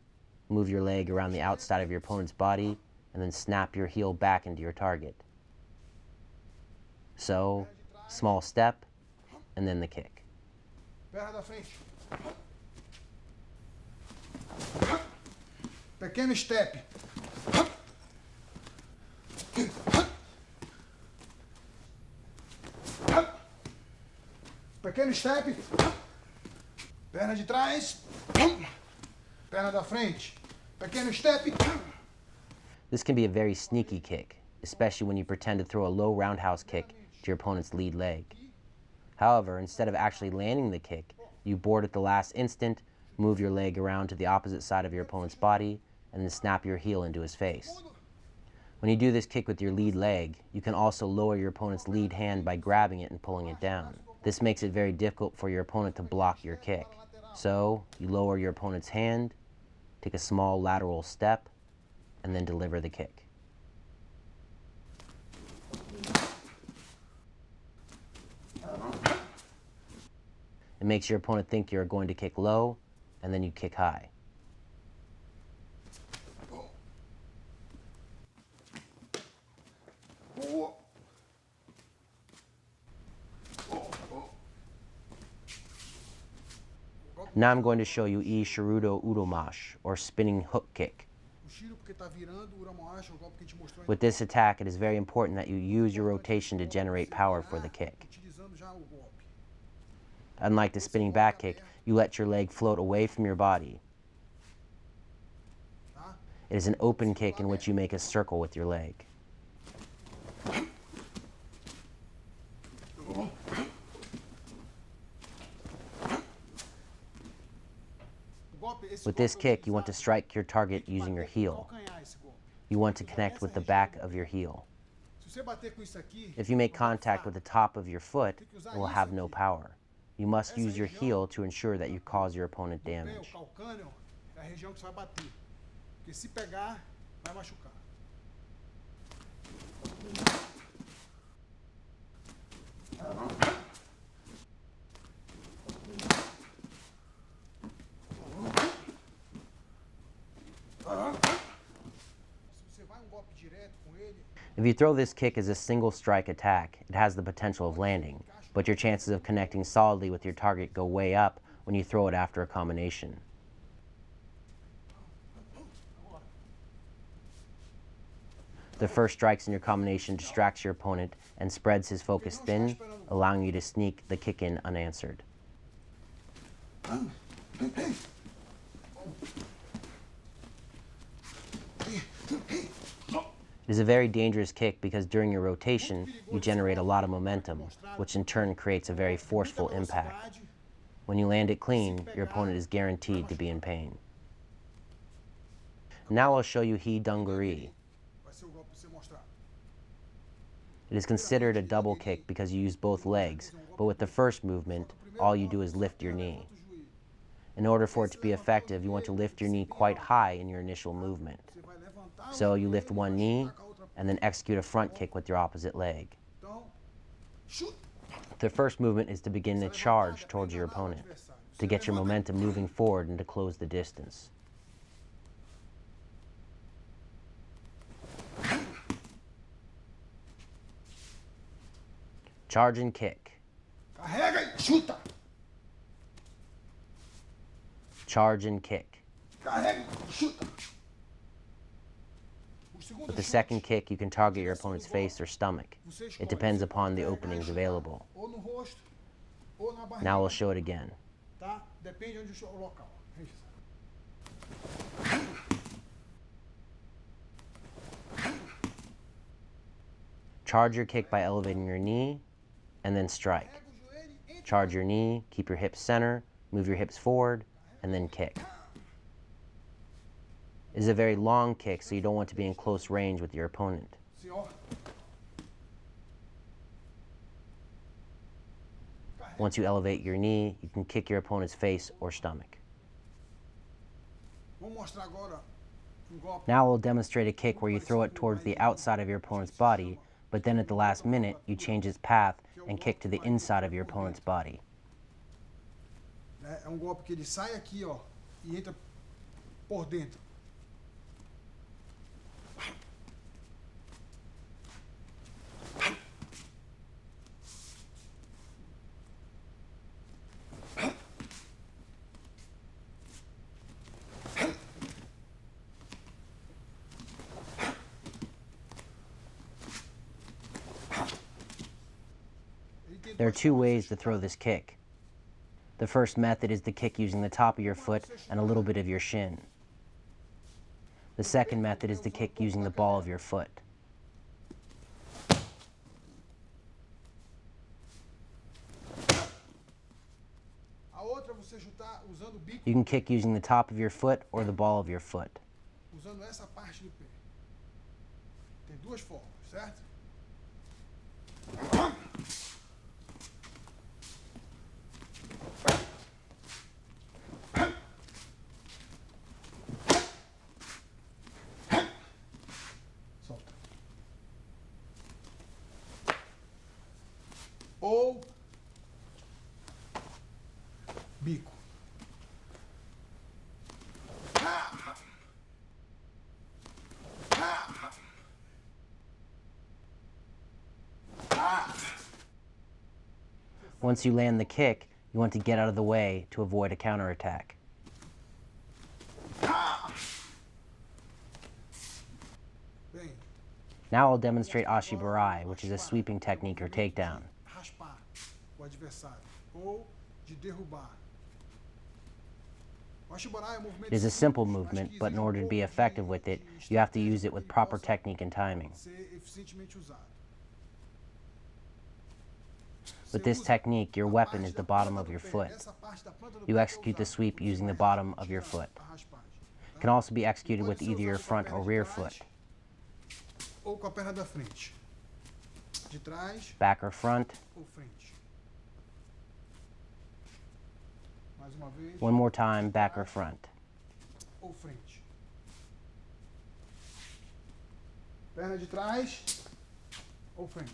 A: move your leg around the outside of your opponent's body, and then snap your heel back into your target. So, small step, and then the kick.
B: Perna da frente. Pequeno step. Pequeno step. Perna de trás. Perna da frente. Pequeno step.
A: This can be a very sneaky kick, especially when you pretend to throw a low roundhouse kick to your opponent's lead leg. However, instead of actually landing the kick, you board at the last instant, move your leg around to the opposite side of your opponent's body, and then snap your heel into his face. When you do this kick with your lead leg, you can also lower your opponent's lead hand by grabbing it and pulling it down. This makes it very difficult for your opponent to block your kick. So, you lower your opponent's hand, take a small lateral step, and then deliver the kick. It makes your opponent think you're going to kick low, and then you kick high. Now I'm going to show you Shirudo Udomash, or spinning hook kick. With this attack, it is very important that you use your rotation to generate power for the kick. Unlike the spinning back kick, you let your leg float away from your body. It is an open kick in which you make a circle with your leg. With this kick, you want to strike your target using your heel. You want to connect with the back of your heel. If you make contact with the top of your foot, it will have no power. You must use your heel to ensure that you cause your opponent damage. If you throw this kick as a single strike attack, it has the potential of landing, but your chances of connecting solidly with your target go way up when you throw it after a combination. The first strikes in your combination distracts your opponent and spreads his focus thin, allowing you to sneak the kick in unanswered. It is a very dangerous kick because during your rotation, you generate a lot of momentum, which in turn creates a very forceful impact. When you land it clean, your opponent is guaranteed to be in pain. Now I'll show you Hi Dunguri. It is considered a double kick because you use both legs, but with the first movement, all you do is lift your knee. In order for it to be effective, you want to lift your knee quite high in your initial movement. So you lift one knee and then execute a front kick with your opposite leg. The first movement is to begin to charge towards your opponent, to get your momentum moving forward and to close the distance. Charge and kick. Charge and kick. With the second kick, you can target your opponent's face or stomach. It depends upon the openings available. Now we'll show it again. Charge your kick by elevating your knee, and then strike. Charge your knee, keep your hips center, move your hips forward, and then kick. It is a very long kick, so you don't want to be in close range with your opponent. Once you elevate your knee, you can kick your opponent's face or stomach. Now we'll demonstrate a kick where you throw it towards the outside of your opponent's body, but then at the last minute, you change its path and kick to the inside of your opponent's body.
B: É golpe que ele sai aqui, ó, e entra por dentro.
A: There are two ways to throw this kick. The first method is the kick using the top of your foot and a little bit of your shin. The second method is the kick using the ball of your foot. You can kick using the top of your foot or the ball of your foot.
B: Usando essa parte do pé. Tem duas formas, certo? Solta. Ou bico.
A: Once you land the kick, you want to get out of the way to avoid a counterattack. Now I'll demonstrate Ashibarai, which is a sweeping technique or takedown.
B: Raspar o adversário ou de derrubar.
A: It is a simple movement, but in order to be effective with it, you have to use it with proper technique and timing. With this technique, your weapon is the bottom of your foot. You execute the sweep using the bottom of your foot. It can also be executed with either your front or rear foot. Back or front. One more time, back or front.
B: Perna de trás ou frente.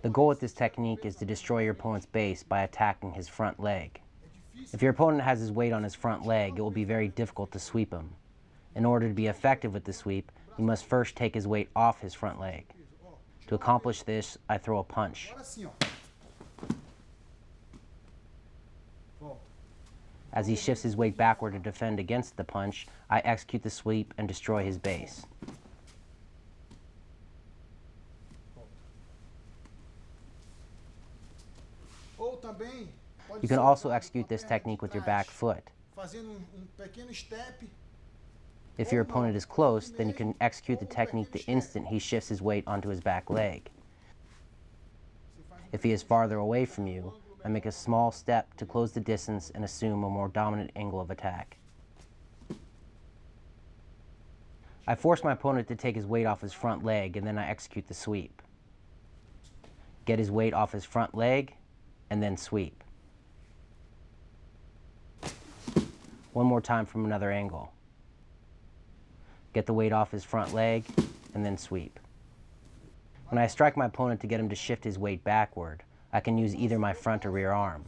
A: The goal with this technique is to destroy your opponent's base by attacking his front leg. If your opponent has his weight on his front leg, it will be very difficult to sweep him. In order to be effective with the sweep, you must first take his weight off his front leg. To accomplish this, I throw a punch. As he shifts his weight backward to defend against the punch, I execute the sweep and destroy his base. You can also execute this technique with your back foot. If your opponent is close, then you can execute the technique the instant he shifts his weight onto his back leg. If he is farther away from you, I make a small step to close the distance and assume a more dominant angle of attack. I force my opponent to take his weight off his front leg, and then I execute the sweep. Get his weight off his front leg, and then sweep. One more time from another angle. Get the weight off his front leg, and then sweep. When I strike my opponent to get him to shift his weight backward, I can use either my front or rear arm.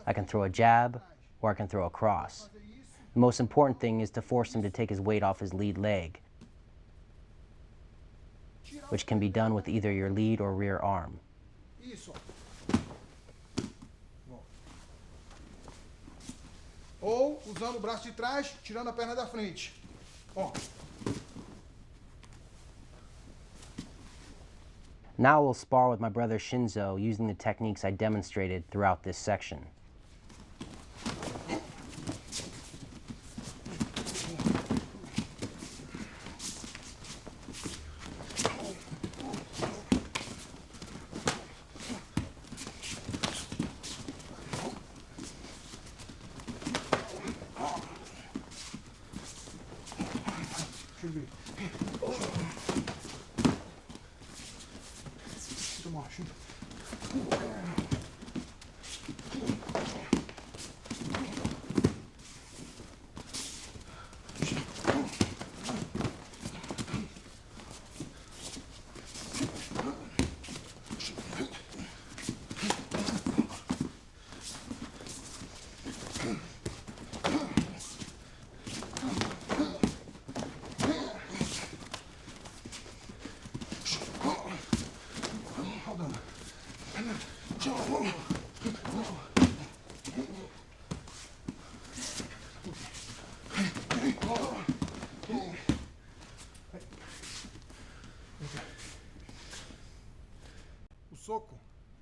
A: I can throw a jab, or I can throw a cross. The most important thing is to force him to take his weight off his lead leg, which can be done with either your lead or rear arm.
B: Ou usando o braço de trás, tirando a perna da frente. Ó.
A: Now we'll spar with my brother Shinzo using the techniques I demonstrated throughout this section.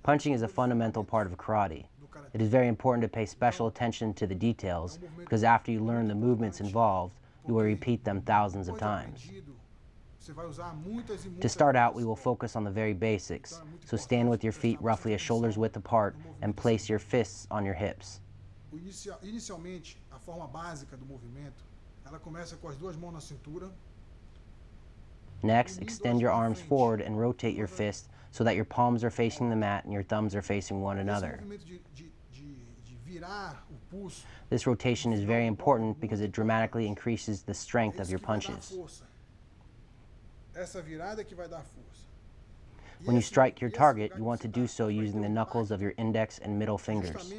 A: Punching is a fundamental part of karate. It is very important to pay special attention to the details because after you learn the movements involved, you will repeat them thousands of times. To start out, we will focus on the very basics, so stand with your feet roughly a shoulder's width apart and place your fists on your hips.
B: Inicialmente, a forma básica do movimento, ela começa com as duas mãos na cintura.
A: Next, extend your arms forward and rotate your fist so that your palms are facing the mat and your thumbs are facing one another. This rotation is very important because it dramatically increases the strength of your punches. When you strike your target, you want to do so using the knuckles of your index and middle fingers.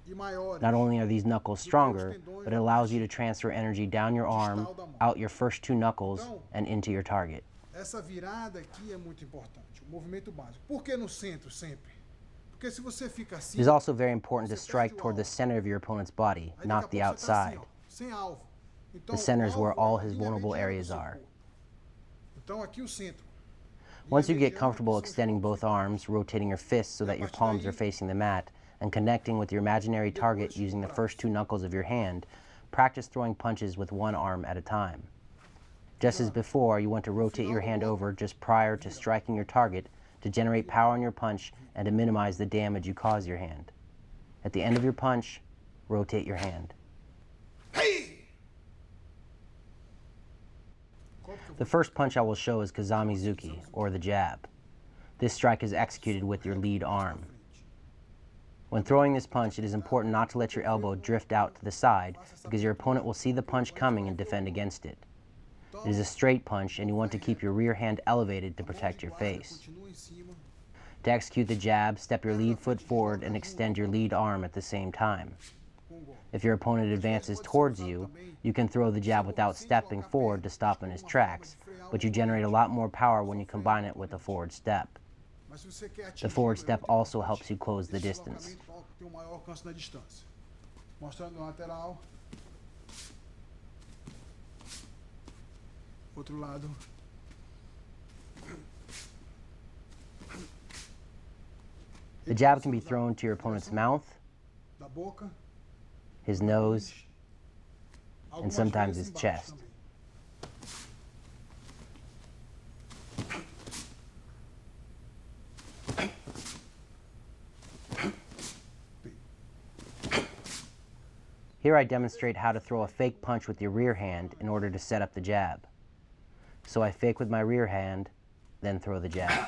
A: Not only are these knuckles stronger, but it allows you to transfer energy down your arm, out your first two knuckles, and into your target.
B: Essa virada aqui é muito importante, o movimento básico. Por que no centro sempre? Porque se você fica assim,
A: it is also very important to strike toward the center of your opponent's body, not the outside.
B: Sem alvo.
A: The center is where all his vulnerable areas are.
B: Então aqui o centro.
A: Once you get comfortable extending both arms, rotating your fists so that your palms are facing the mat, and connecting with your imaginary target using the first two knuckles of your hand, practice throwing punches with one arm at a time. Just as before, you want to rotate your hand over just prior to striking your target to generate power in your punch and to minimize the damage you cause your hand. At the end of your punch, rotate your hand. The first punch I will show is Kazami-zuki, or the jab. This strike is executed with your lead arm. When throwing this punch, it is important not to let your elbow drift out to the side because your opponent will see the punch coming and defend against it. It is a straight punch and you want to keep your rear hand elevated to protect your face. To execute the jab, step your lead foot forward and extend your lead arm at the same time. If your opponent advances towards you, you can throw the jab without stepping forward to stop in his tracks, but you generate a lot more power when you combine it with a forward step. The forward step also helps you close the distance.
B: Outro lado.
A: The jab can be thrown to your opponent's mouth,
B: Da boca,
A: his nose, and sometimes his chest. Here I demonstrate how to throw a fake punch with your rear hand in order to set up the jab. So I fake with my rear hand, then throw the jab.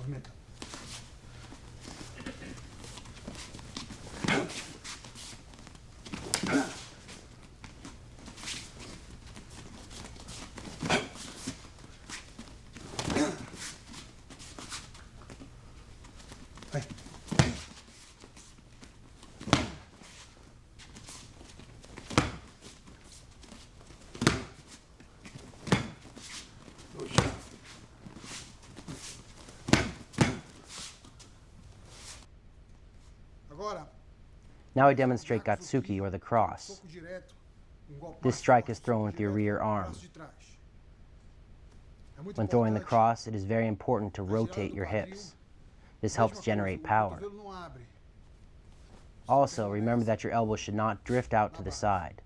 B: movimenta. Vai. Agora,
A: Now I demonstrate Gatsuki, or the cross.
B: soco direto, golpe
A: This
B: mais
A: strike
B: forte,
A: is thrown
B: soco
A: with your
B: direto,
A: rear arm.
B: braço de trás. É muito
A: When throwing the
B: importante
A: cross, it is very important to
B: a girada
A: rotate
B: do
A: your
B: quadril.
A: hips. This
B: Mesma
A: helps
B: coisa,
A: generate
B: o
A: power.
B: cotovelo não abre.
A: Also, remember that your elbow should not drift out to the side.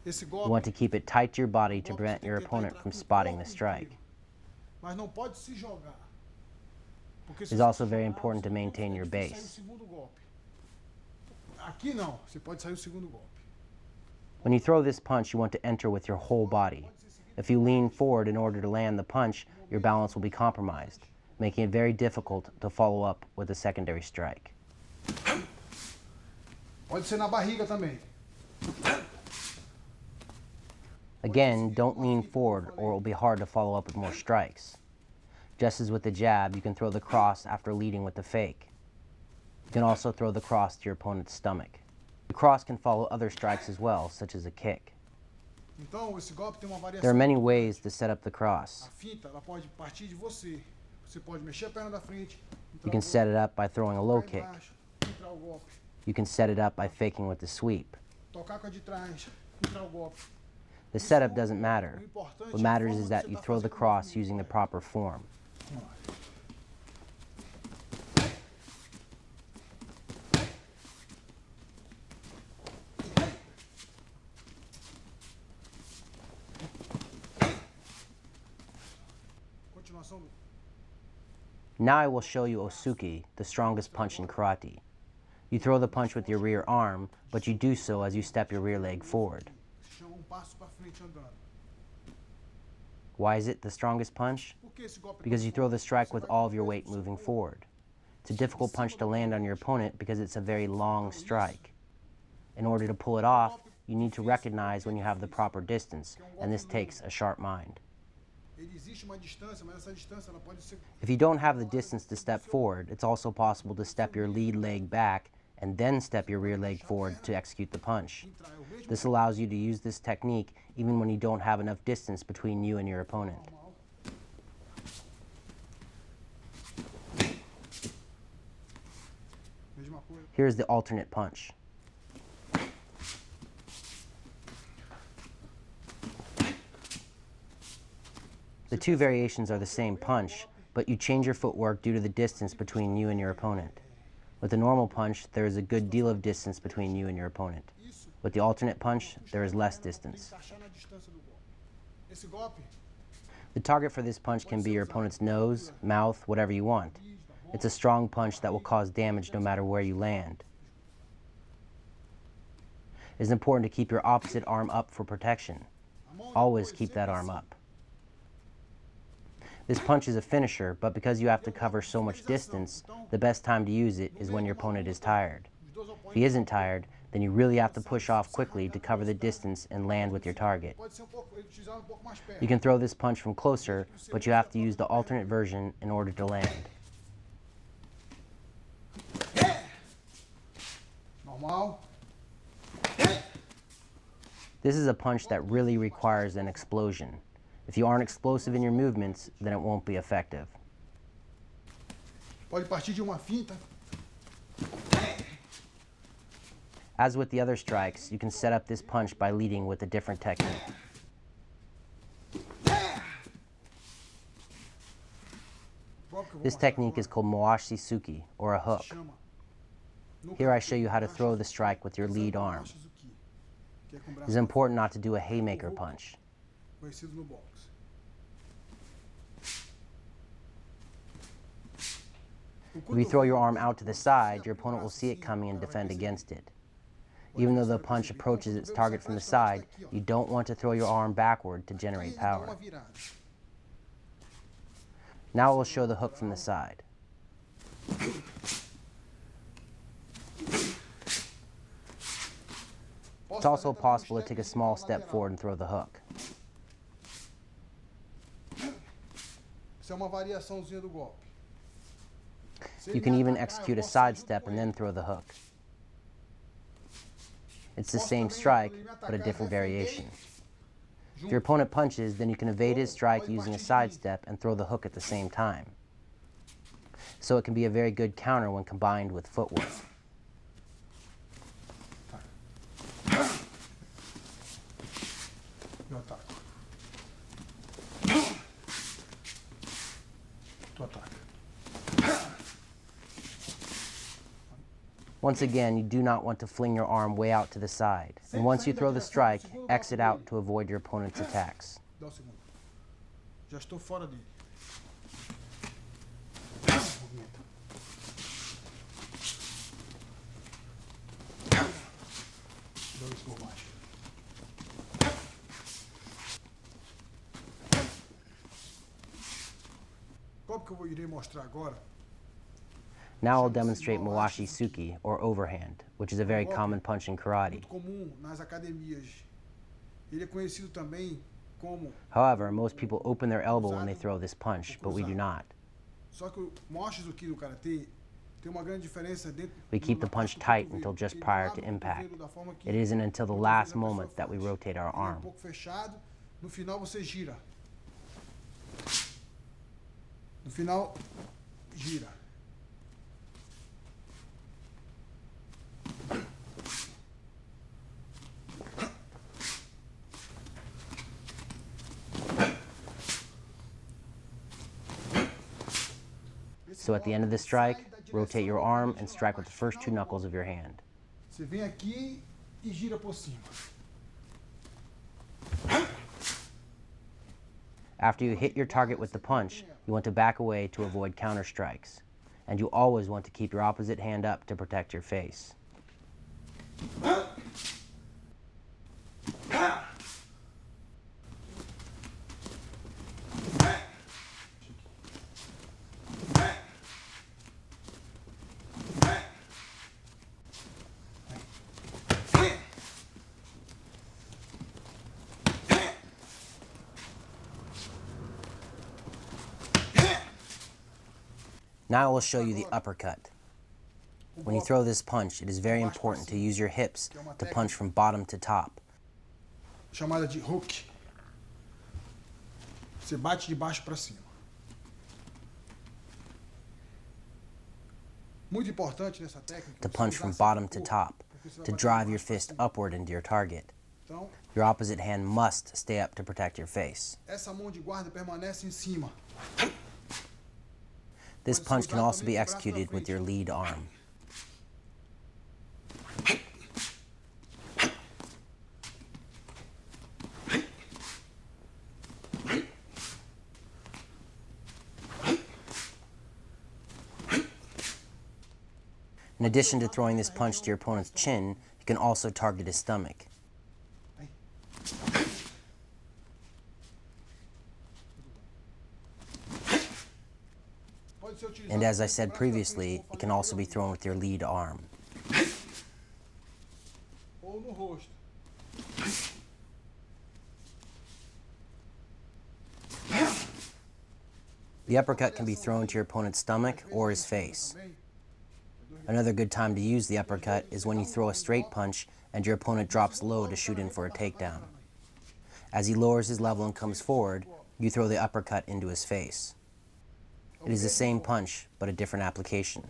B: Esse
A: You
B: golpe
A: want to keep it tight to your body to prevent your opponent from spotting the strike.
B: Mas não pode se jogar. Porque se
A: It's
B: você
A: also
B: se
A: very
B: jogar,
A: important
B: você
A: to
B: não
A: maintain
B: consegue
A: your
B: sair o
A: base.
B: segundo golpe. Aqui não, você pode sair o segundo golpe.
A: When you throw this punch, you want to enter with your whole body. If you lean forward in order to land the punch, your balance will be compromised, making it very difficult to follow up with a secondary strike.
B: Pode ser na barriga também.
A: Again, don't lean forward or it will be hard to follow up with more strikes. Just as with the jab, you can throw the cross after leading with the fake. You can also throw the cross to your opponent's stomach. The cross can follow other strikes as well, such as a kick.
B: Então, esse golpe tem uma variação.
A: There are many ways to set up the cross.
B: A finta, ela pode partir de você. Você pode mexer a perna da frente.
A: You can set it up by throwing a low kick.
B: Entrar o golpe.
A: You can set it up by faking with the sweep.
B: Tocar com a de trás, entrar o golpe.
A: The setup doesn't matter. What matters is that you throw the cross using the proper form.
B: Continuação.
A: Now I will show you Osuki, the strongest punch in karate. You throw the punch with your rear arm, but you do so as you step your rear leg forward.
B: Chão, passo para frente andando.
A: Why is it the strongest punch?
B: Por que esse golpe?
A: Because you throw the strike with all of your weight moving forward. It's a difficult punch to land on your opponent because it's a very long strike. In order to pull it off, you need to recognize when you have the proper distance, and this takes a sharp mind.
B: Existe uma distância, mas essa distância ela pode ser.
A: If you don't have the distance to step forward, it's also possible to step your lead leg back and then step your rear leg forward to execute the punch. This allows you to use this technique even when you don't have enough distance between you and your opponent.
B: Mesma coisa.
A: Here's the alternate punch. The two variations are the same punch, but you change your footwork due to the distance between you and your opponent. With the normal punch, there is a good deal of distance between you and your opponent. With the alternate punch, there is less distance.
B: Encaixar na distância do golpe. Esse golpe
A: The target for this punch can be your opponent's nose, mouth, whatever you want. It's a strong punch that will cause damage no matter where you land. It is important to keep your opposite arm up for protection. Always keep that arm up. This punch is a finisher, but because you have to cover so much distance, the best time to use it is when your opponent is tired. If he isn't tired, then you really have to push off quickly to cover the distance and land with your target.
B: pode ser utilizado pouco mais perto.
A: You can throw this punch from closer, but you have to use the alternate version in order to land.
B: Normal.
A: This is a punch that really requires an explosion. If you aren't explosive in your movements, then it won't be effective.
B: Pode partir de uma finta.
A: As with the other strikes, you can set up this punch by leading with a different technique. This technique is called Moashi Suki, or a hook.
B: Chama.
A: Here I show you how to throw the strike with your lead arm. It is important not to do a haymaker punch.
B: Conhecido no boxe.
A: If you throw your arm out to the side, your opponent will see it coming and defend against it. Even though the punch approaches its target from the side, you don't want to throw your arm backward to generate
B: Dá
A: power.
B: uma virada.
A: Now we'll show the hook from the side. It's also possible to take a small step forward and throw the hook.
B: Isso é uma variaçãozinha do golpe. Se
A: You
B: ele
A: can
B: me
A: even
B: atacar, eu
A: execute a
B: posso sair
A: side
B: junto
A: step
B: com
A: and
B: ele.
A: then throw the hook. It's the same strike, but a different variation. If your opponent punches, then you can evade his strike using a side step and throw the hook at the same time. So it can be a very good counter when combined with footwork.
B: Eu ataco. Tu ataca.
A: Once again, you do not want to fling your arm way out to the side. And once you throw the strike, exit out to avoid your opponent's attacks.
B: Dá o segundo. Já estou fora dele. Dois por baixo. Golpe que eu irei mostrar agora.
A: Now I'll demonstrate Mawashi Suki, or overhand, which is a very common punch in karate.
B: Muito comum nas academias. Ele é conhecido também como.
A: However, most people open their elbow when they throw this punch, but we do not.
B: Só que o Moshi Suki do karatê tem uma grande diferença dentro.
A: We keep the punch tight until just prior to impact. It isn't until the last moment that we rotate our arm.
B: Pouco fechado. No final você gira. No final gira.
A: So at the end of the strike, rotate your arm and strike with the first two knuckles of your hand.
B: Você vem aqui e gira por cima.
A: After you hit your target with the punch, you want to back away to avoid counter strikes. And you always want to keep your opposite hand up to protect your face. Now I will show you the uppercut. When you throw this punch, it is very important to use your hips to punch from bottom to top.
B: Chamada de hook. Você bate de baixo para cima. Muito importante nessa técnica.
A: To punch from bottom to top, to drive your fist upward into your target. Your opposite hand must stay up to protect your face.
B: Essa mão de guarda permanece em cima.
A: This punch can also be executed with your lead arm. In addition to throwing this punch to your opponent's chin, you can also target his stomach. And as I said previously, it can also be thrown with your lead arm. The uppercut can be thrown to your opponent's stomach or his face. Another good time to use the uppercut is when you throw a straight punch and your opponent drops low to shoot in for a takedown. As he lowers his level and comes forward, you throw the uppercut into his face. It is the same punch, but a different application.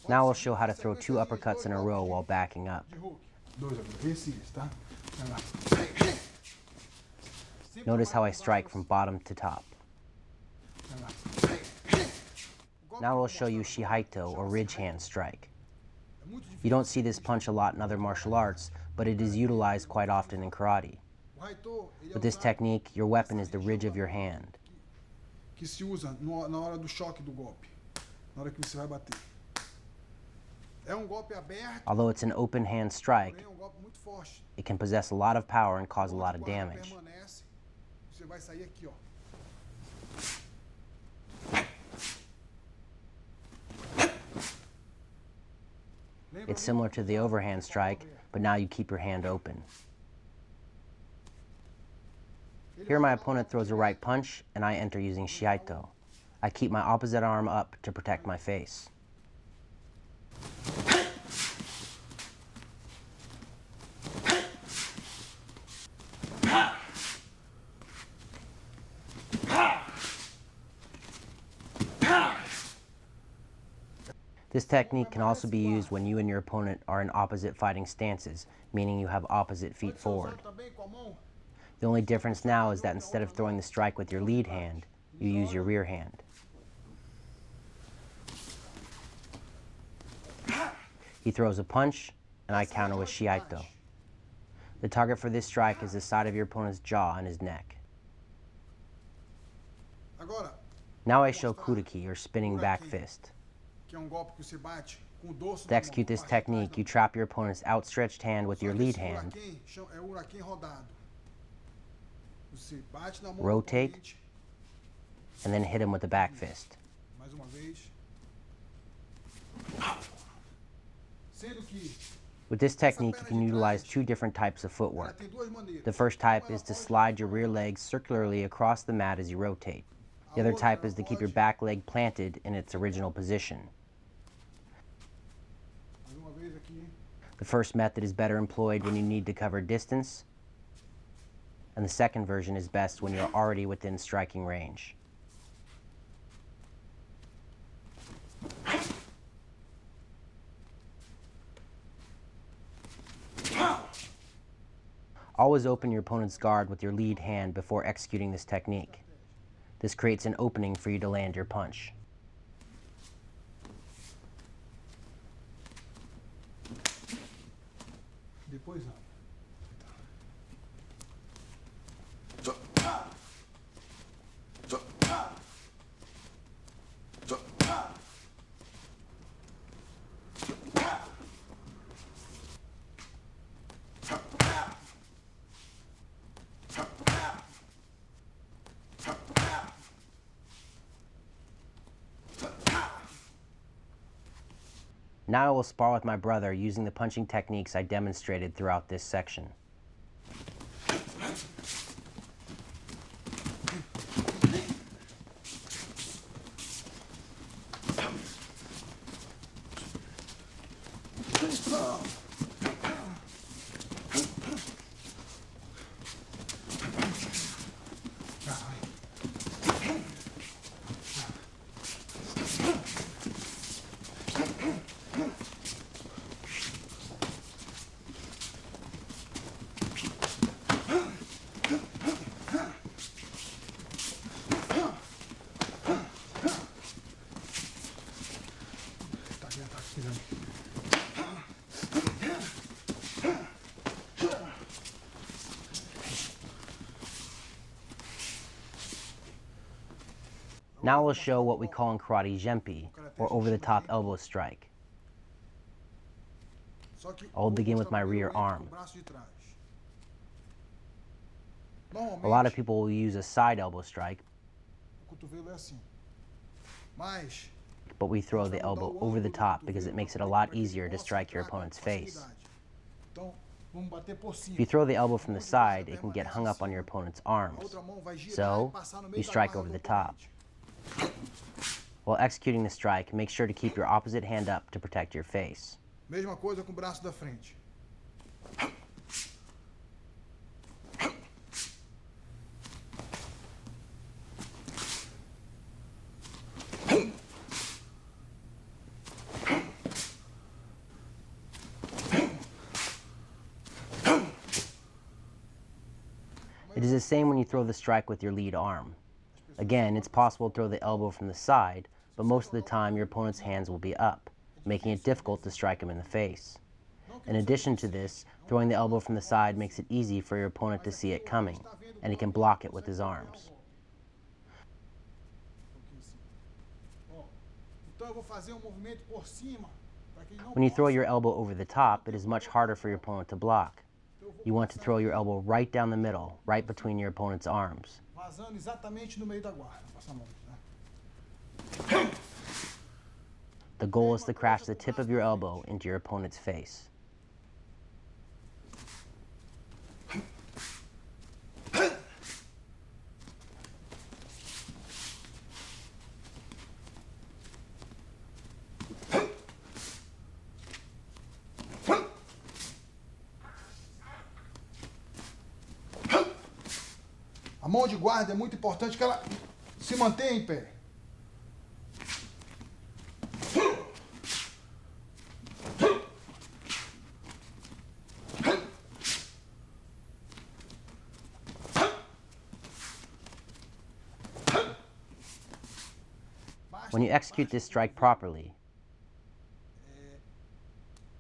A: Now we'll show how to throw two uppercuts in a row while backing up. Notice how I strike from bottom to top. Now we'll show you Shihaito, or ridge hand strike. You don't see this punch a lot in other martial arts, but it is utilized quite often in karate. With this technique, your weapon is the ridge of your hand.
B: Que se usa na hora do choque do golpe, na hora que você vai bater.
A: Although it's an open hand strike, it can possess a lot of power and cause a lot of damage. It's similar to the overhand strike, but now you keep your hand open. Here my opponent throws a right punch, and I enter using Shihaito. I keep my opposite arm up to protect my face. This technique can also be used when you and your opponent are in opposite fighting stances, meaning you have opposite feet forward. The only difference now is that instead of throwing the strike with your lead hand, you use your rear hand. He throws a punch, and I counter with shiaito. The target for this strike is the side of your opponent's jaw and his neck. Now I show kuriki, or spinning back fist. To execute this technique, you trap your opponent's outstretched hand with your lead hand, rotate, and then hit him with the back fist. With this technique, you can utilize two different types of footwork. The first type is to slide your rear leg circularly across the mat as you rotate. The other type is to keep your back leg planted in its original position. The first method is better employed when you need to cover distance, and the second version is best when you're already within striking range. Always open your opponent's guard with your lead hand before executing this technique. This creates an opening for you to land your punch. Now I will spar with my brother using the punching techniques I demonstrated throughout this section. Now we'll show what we call in karate gempi, or over-the-top elbow strike. I'll begin with my rear arm. A lot of people will use a side elbow strike, but we throw the elbow over the top because it makes it a lot easier to strike your opponent's face. If you throw the elbow from the side, it can get hung up on your opponent's arms, so you strike over the top. While executing the strike, make sure to keep your opposite hand up to protect your face.
B: Mesma coisa com o braço da frente.
A: It is the same when you throw the strike with your lead arm. Again, it's possible to throw the elbow from the side, but most of the time your opponent's hands will be up, making it difficult to strike him in the face. In addition to this, throwing the elbow from the side makes it easy for your opponent to see it coming, and he can block it with his arms. When you throw your elbow over the top, it is much harder for your opponent to block. You want to throw your elbow right down the middle, right between your opponent's arms. The goal is to crash the tip of your elbow into your opponent's face.
B: A mão de guarda é muito importante que ela se mantenha em pé.
A: When you execute this strike properly,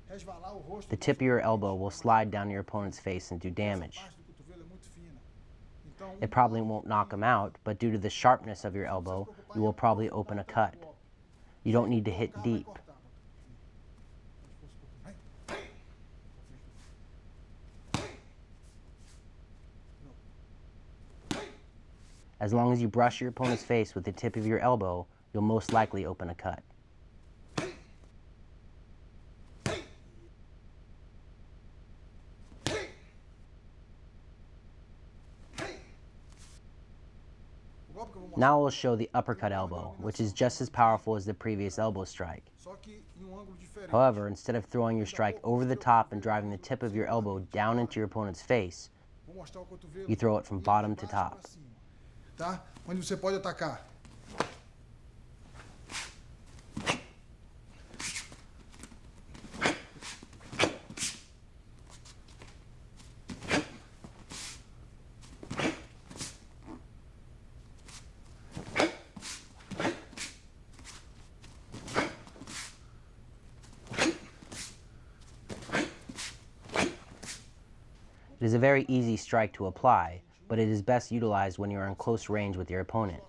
B: resvalar o rosto
A: the
B: mais
A: tip of your
B: pra
A: elbow
B: frente,
A: will
B: mais
A: slide
B: pra
A: down
B: frente.
A: your opponent's face and do
B: Essa
A: damage.
B: parte do cotovelo é muito fina. Então,
A: It probably won't knock him out, but due to the sharpness of your
B: não precisa se
A: elbow,
B: preocupar
A: you
B: em
A: will probably
B: aprofundar
A: open a
B: tanto
A: cut.
B: o golpe.
A: You don't
B: Sem
A: need to hit
B: tocar, vai
A: deep.
B: cortar. Pode força um pouquinho.
A: As long as you brush your opponent's face with the tip of your elbow, you'll most likely open a cut. Now we'll show the uppercut elbow, which is just as powerful as the previous elbow strike. However, instead of throwing your strike over the top and driving the tip of your elbow down into your opponent's face, you throw it from bottom to top.
B: Tá? Onde você pode atacar.
A: It is a very easy strike to apply, but it is best utilized when you are in close range with your opponent.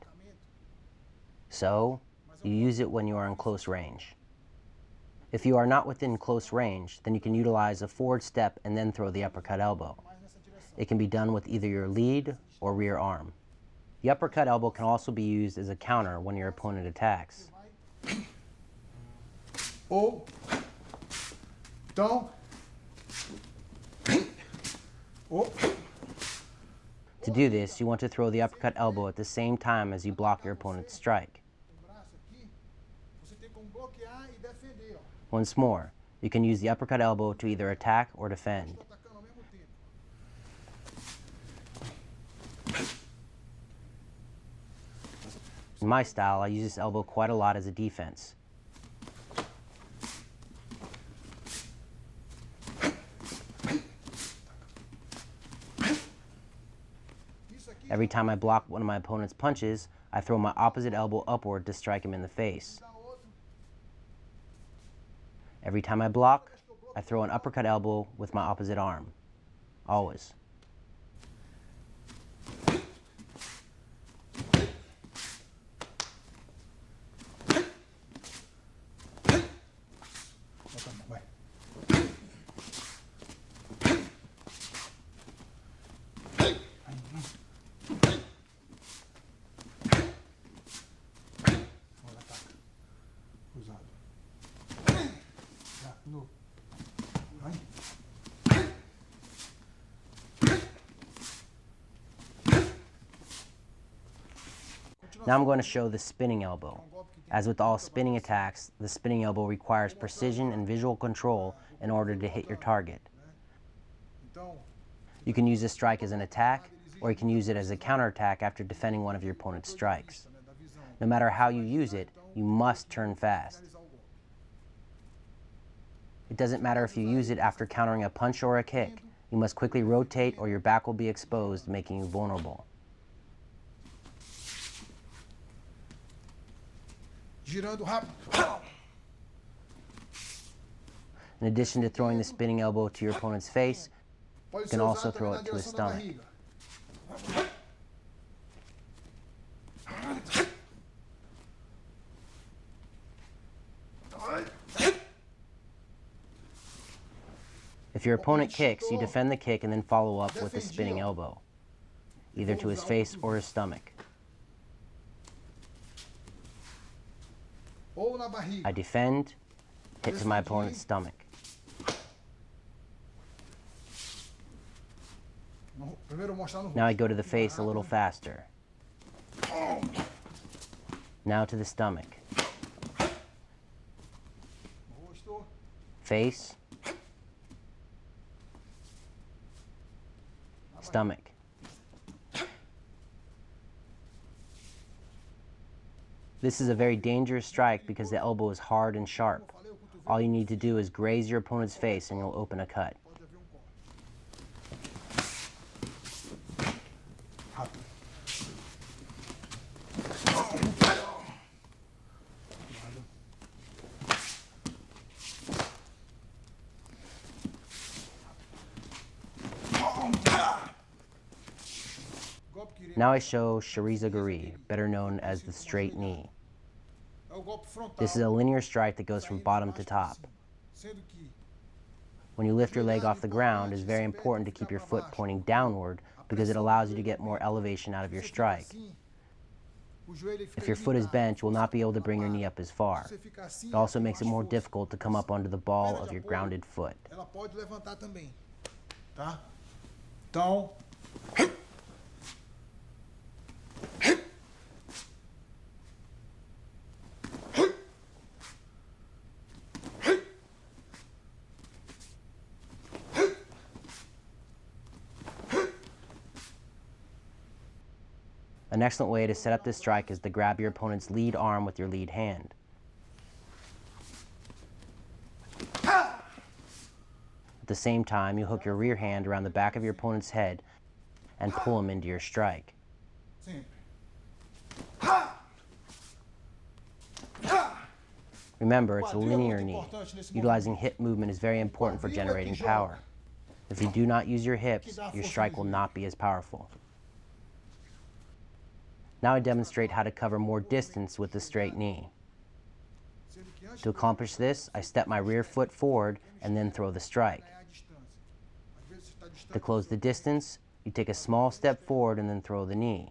A: So, you use it when you are in close range. If you are not within close range, then you can utilize a forward step and then throw the uppercut elbow. It can be done with either your lead or rear arm. The uppercut elbow can also be used as a counter when your opponent attacks.
B: Ou, então,
A: To do this, you want to throw the uppercut elbow at the same time as you block your opponent's strike. Once more, you can use the uppercut elbow to either attack or defend. In my style, I use this elbow quite a lot as a defense. Every time I block one of my opponent's punches, I throw my opposite elbow upward to strike him in the face. Every time I block, I throw an uppercut elbow with my opposite arm. Always. Now I'm going to show the spinning elbow. As with all spinning attacks, the spinning elbow requires precision and visual control in order to hit your target. You can use this strike as an attack, or you can use it as a counterattack after defending one of your opponent's strikes. No matter how you use it, you must turn fast. It doesn't matter if you use it after countering a punch or a kick. You must quickly rotate or your back will be exposed, making you vulnerable.
B: Girando rápido.
A: In addition to throwing the spinning elbow to your opponent's face, you can also throw it to his stomach. If your opponent kicks, you defend the kick and then follow up with the spinning elbow, either to his face or his stomach. I defend, hit to my opponent's stomach. Now I go to the face a little faster. Now to the stomach. Face. Stomach. This is a very dangerous strike because the elbow is hard and sharp. All you need to do is graze your opponent's face and you'll open a cut. Now I show Shirizaguri, better known as the straight knee. This is a linear strike that goes from bottom to top. When you lift your leg off the ground, it is very important to keep your foot pointing downward because it allows you to get more elevation out of your strike. If your foot is bent, you will not be able to bring your knee up as far. It also makes it more difficult to come up onto the ball of your grounded foot. An excellent way to set up this strike is to grab your opponent's lead arm with your lead hand. At the same time, you hook your rear hand around the back of your opponent's head and pull him into your strike. Remember, it's a linear knee. Utilizing hip movement is very important for generating power. If you do not use your hips, your strike will not be as powerful. Now I demonstrate how to cover more distance with the straight knee. To accomplish this, I step my rear foot forward and then throw the strike. To close the distance, you take a small step forward and then throw the knee.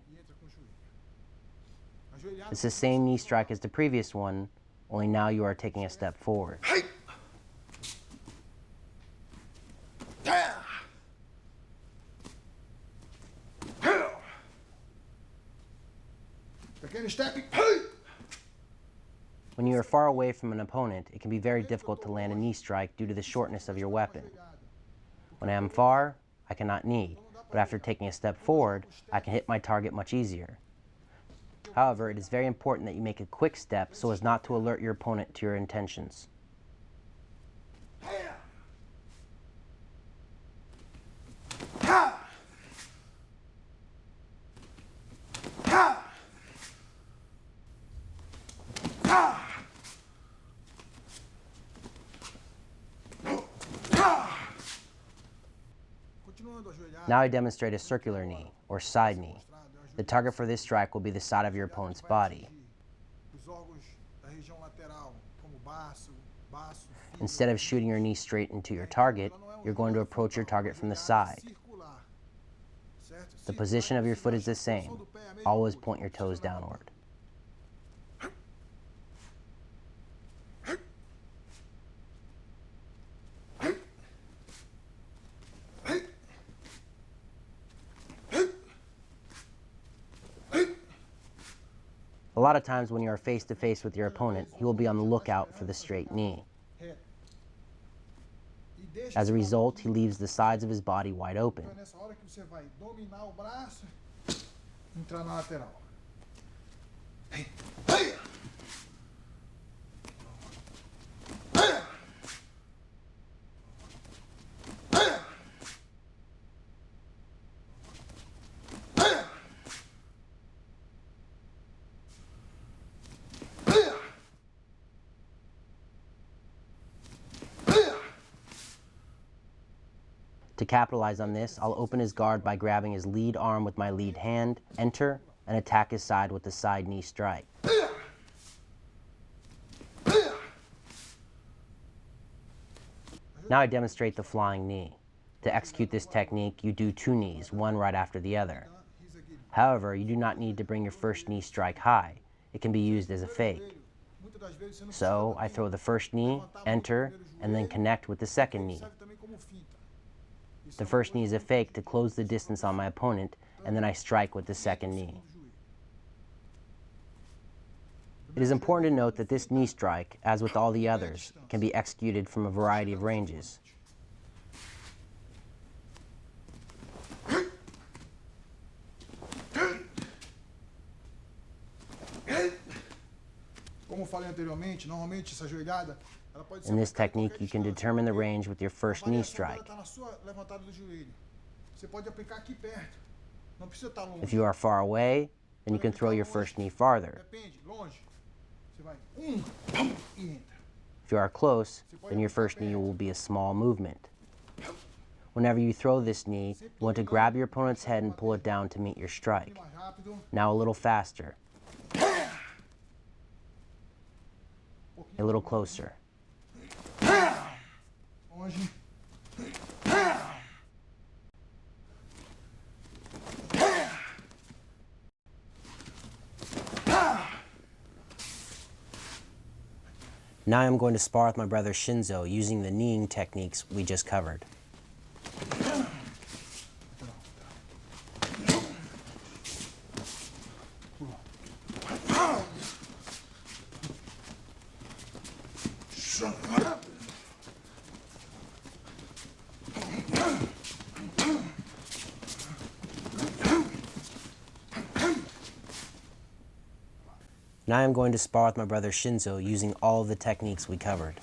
A: It's the same knee strike as the previous one, only now you are taking a step forward. When you are far away from an opponent, it can be very difficult to land a knee strike due to the shortness of your weapon. When I am far, I cannot knee, but after taking a step forward, I can hit my target much easier. However, it is very important that you make a quick step so as not to alert your opponent to your intentions. Now I demonstrate a circular knee, or side knee. The target for this strike will be the side of your opponent's body. Instead of shooting your knee straight into your target, you're going to approach your target from the side. The position of your foot is the same. Always point your toes downward. A lot of times when you are face to face with your opponent, he will be on the lookout for the straight knee. As a result, he leaves the sides of his body wide open. To capitalize on this, I'll open his guard by grabbing his lead arm with my lead hand, enter, and attack his side with the side knee strike. Now I demonstrate the flying knee. To execute this technique, you do two knees, one right after the other. However, you do not need to bring your first knee strike high. It can be used as a fake. So I throw the first knee, enter, and then connect with the second knee. The first knee is a fake to close the distance on my opponent, and then I strike with the second knee. It is important to note that this knee strike, as with all the others, can be executed from a variety of ranges. In this technique, you can determine the range with your first knee strike. If you are far away, then you can throw your first knee farther. If you are close, then your first knee will be a small movement. Whenever you throw this knee, you want to grab your opponent's head and pull it down to meet your strike. Now a little faster. A little closer. Now I'm going to spar with my brother Shinzo using the kneeing techniques we just covered. Now I'm going to spar with my brother Shinzo using all of the techniques we covered.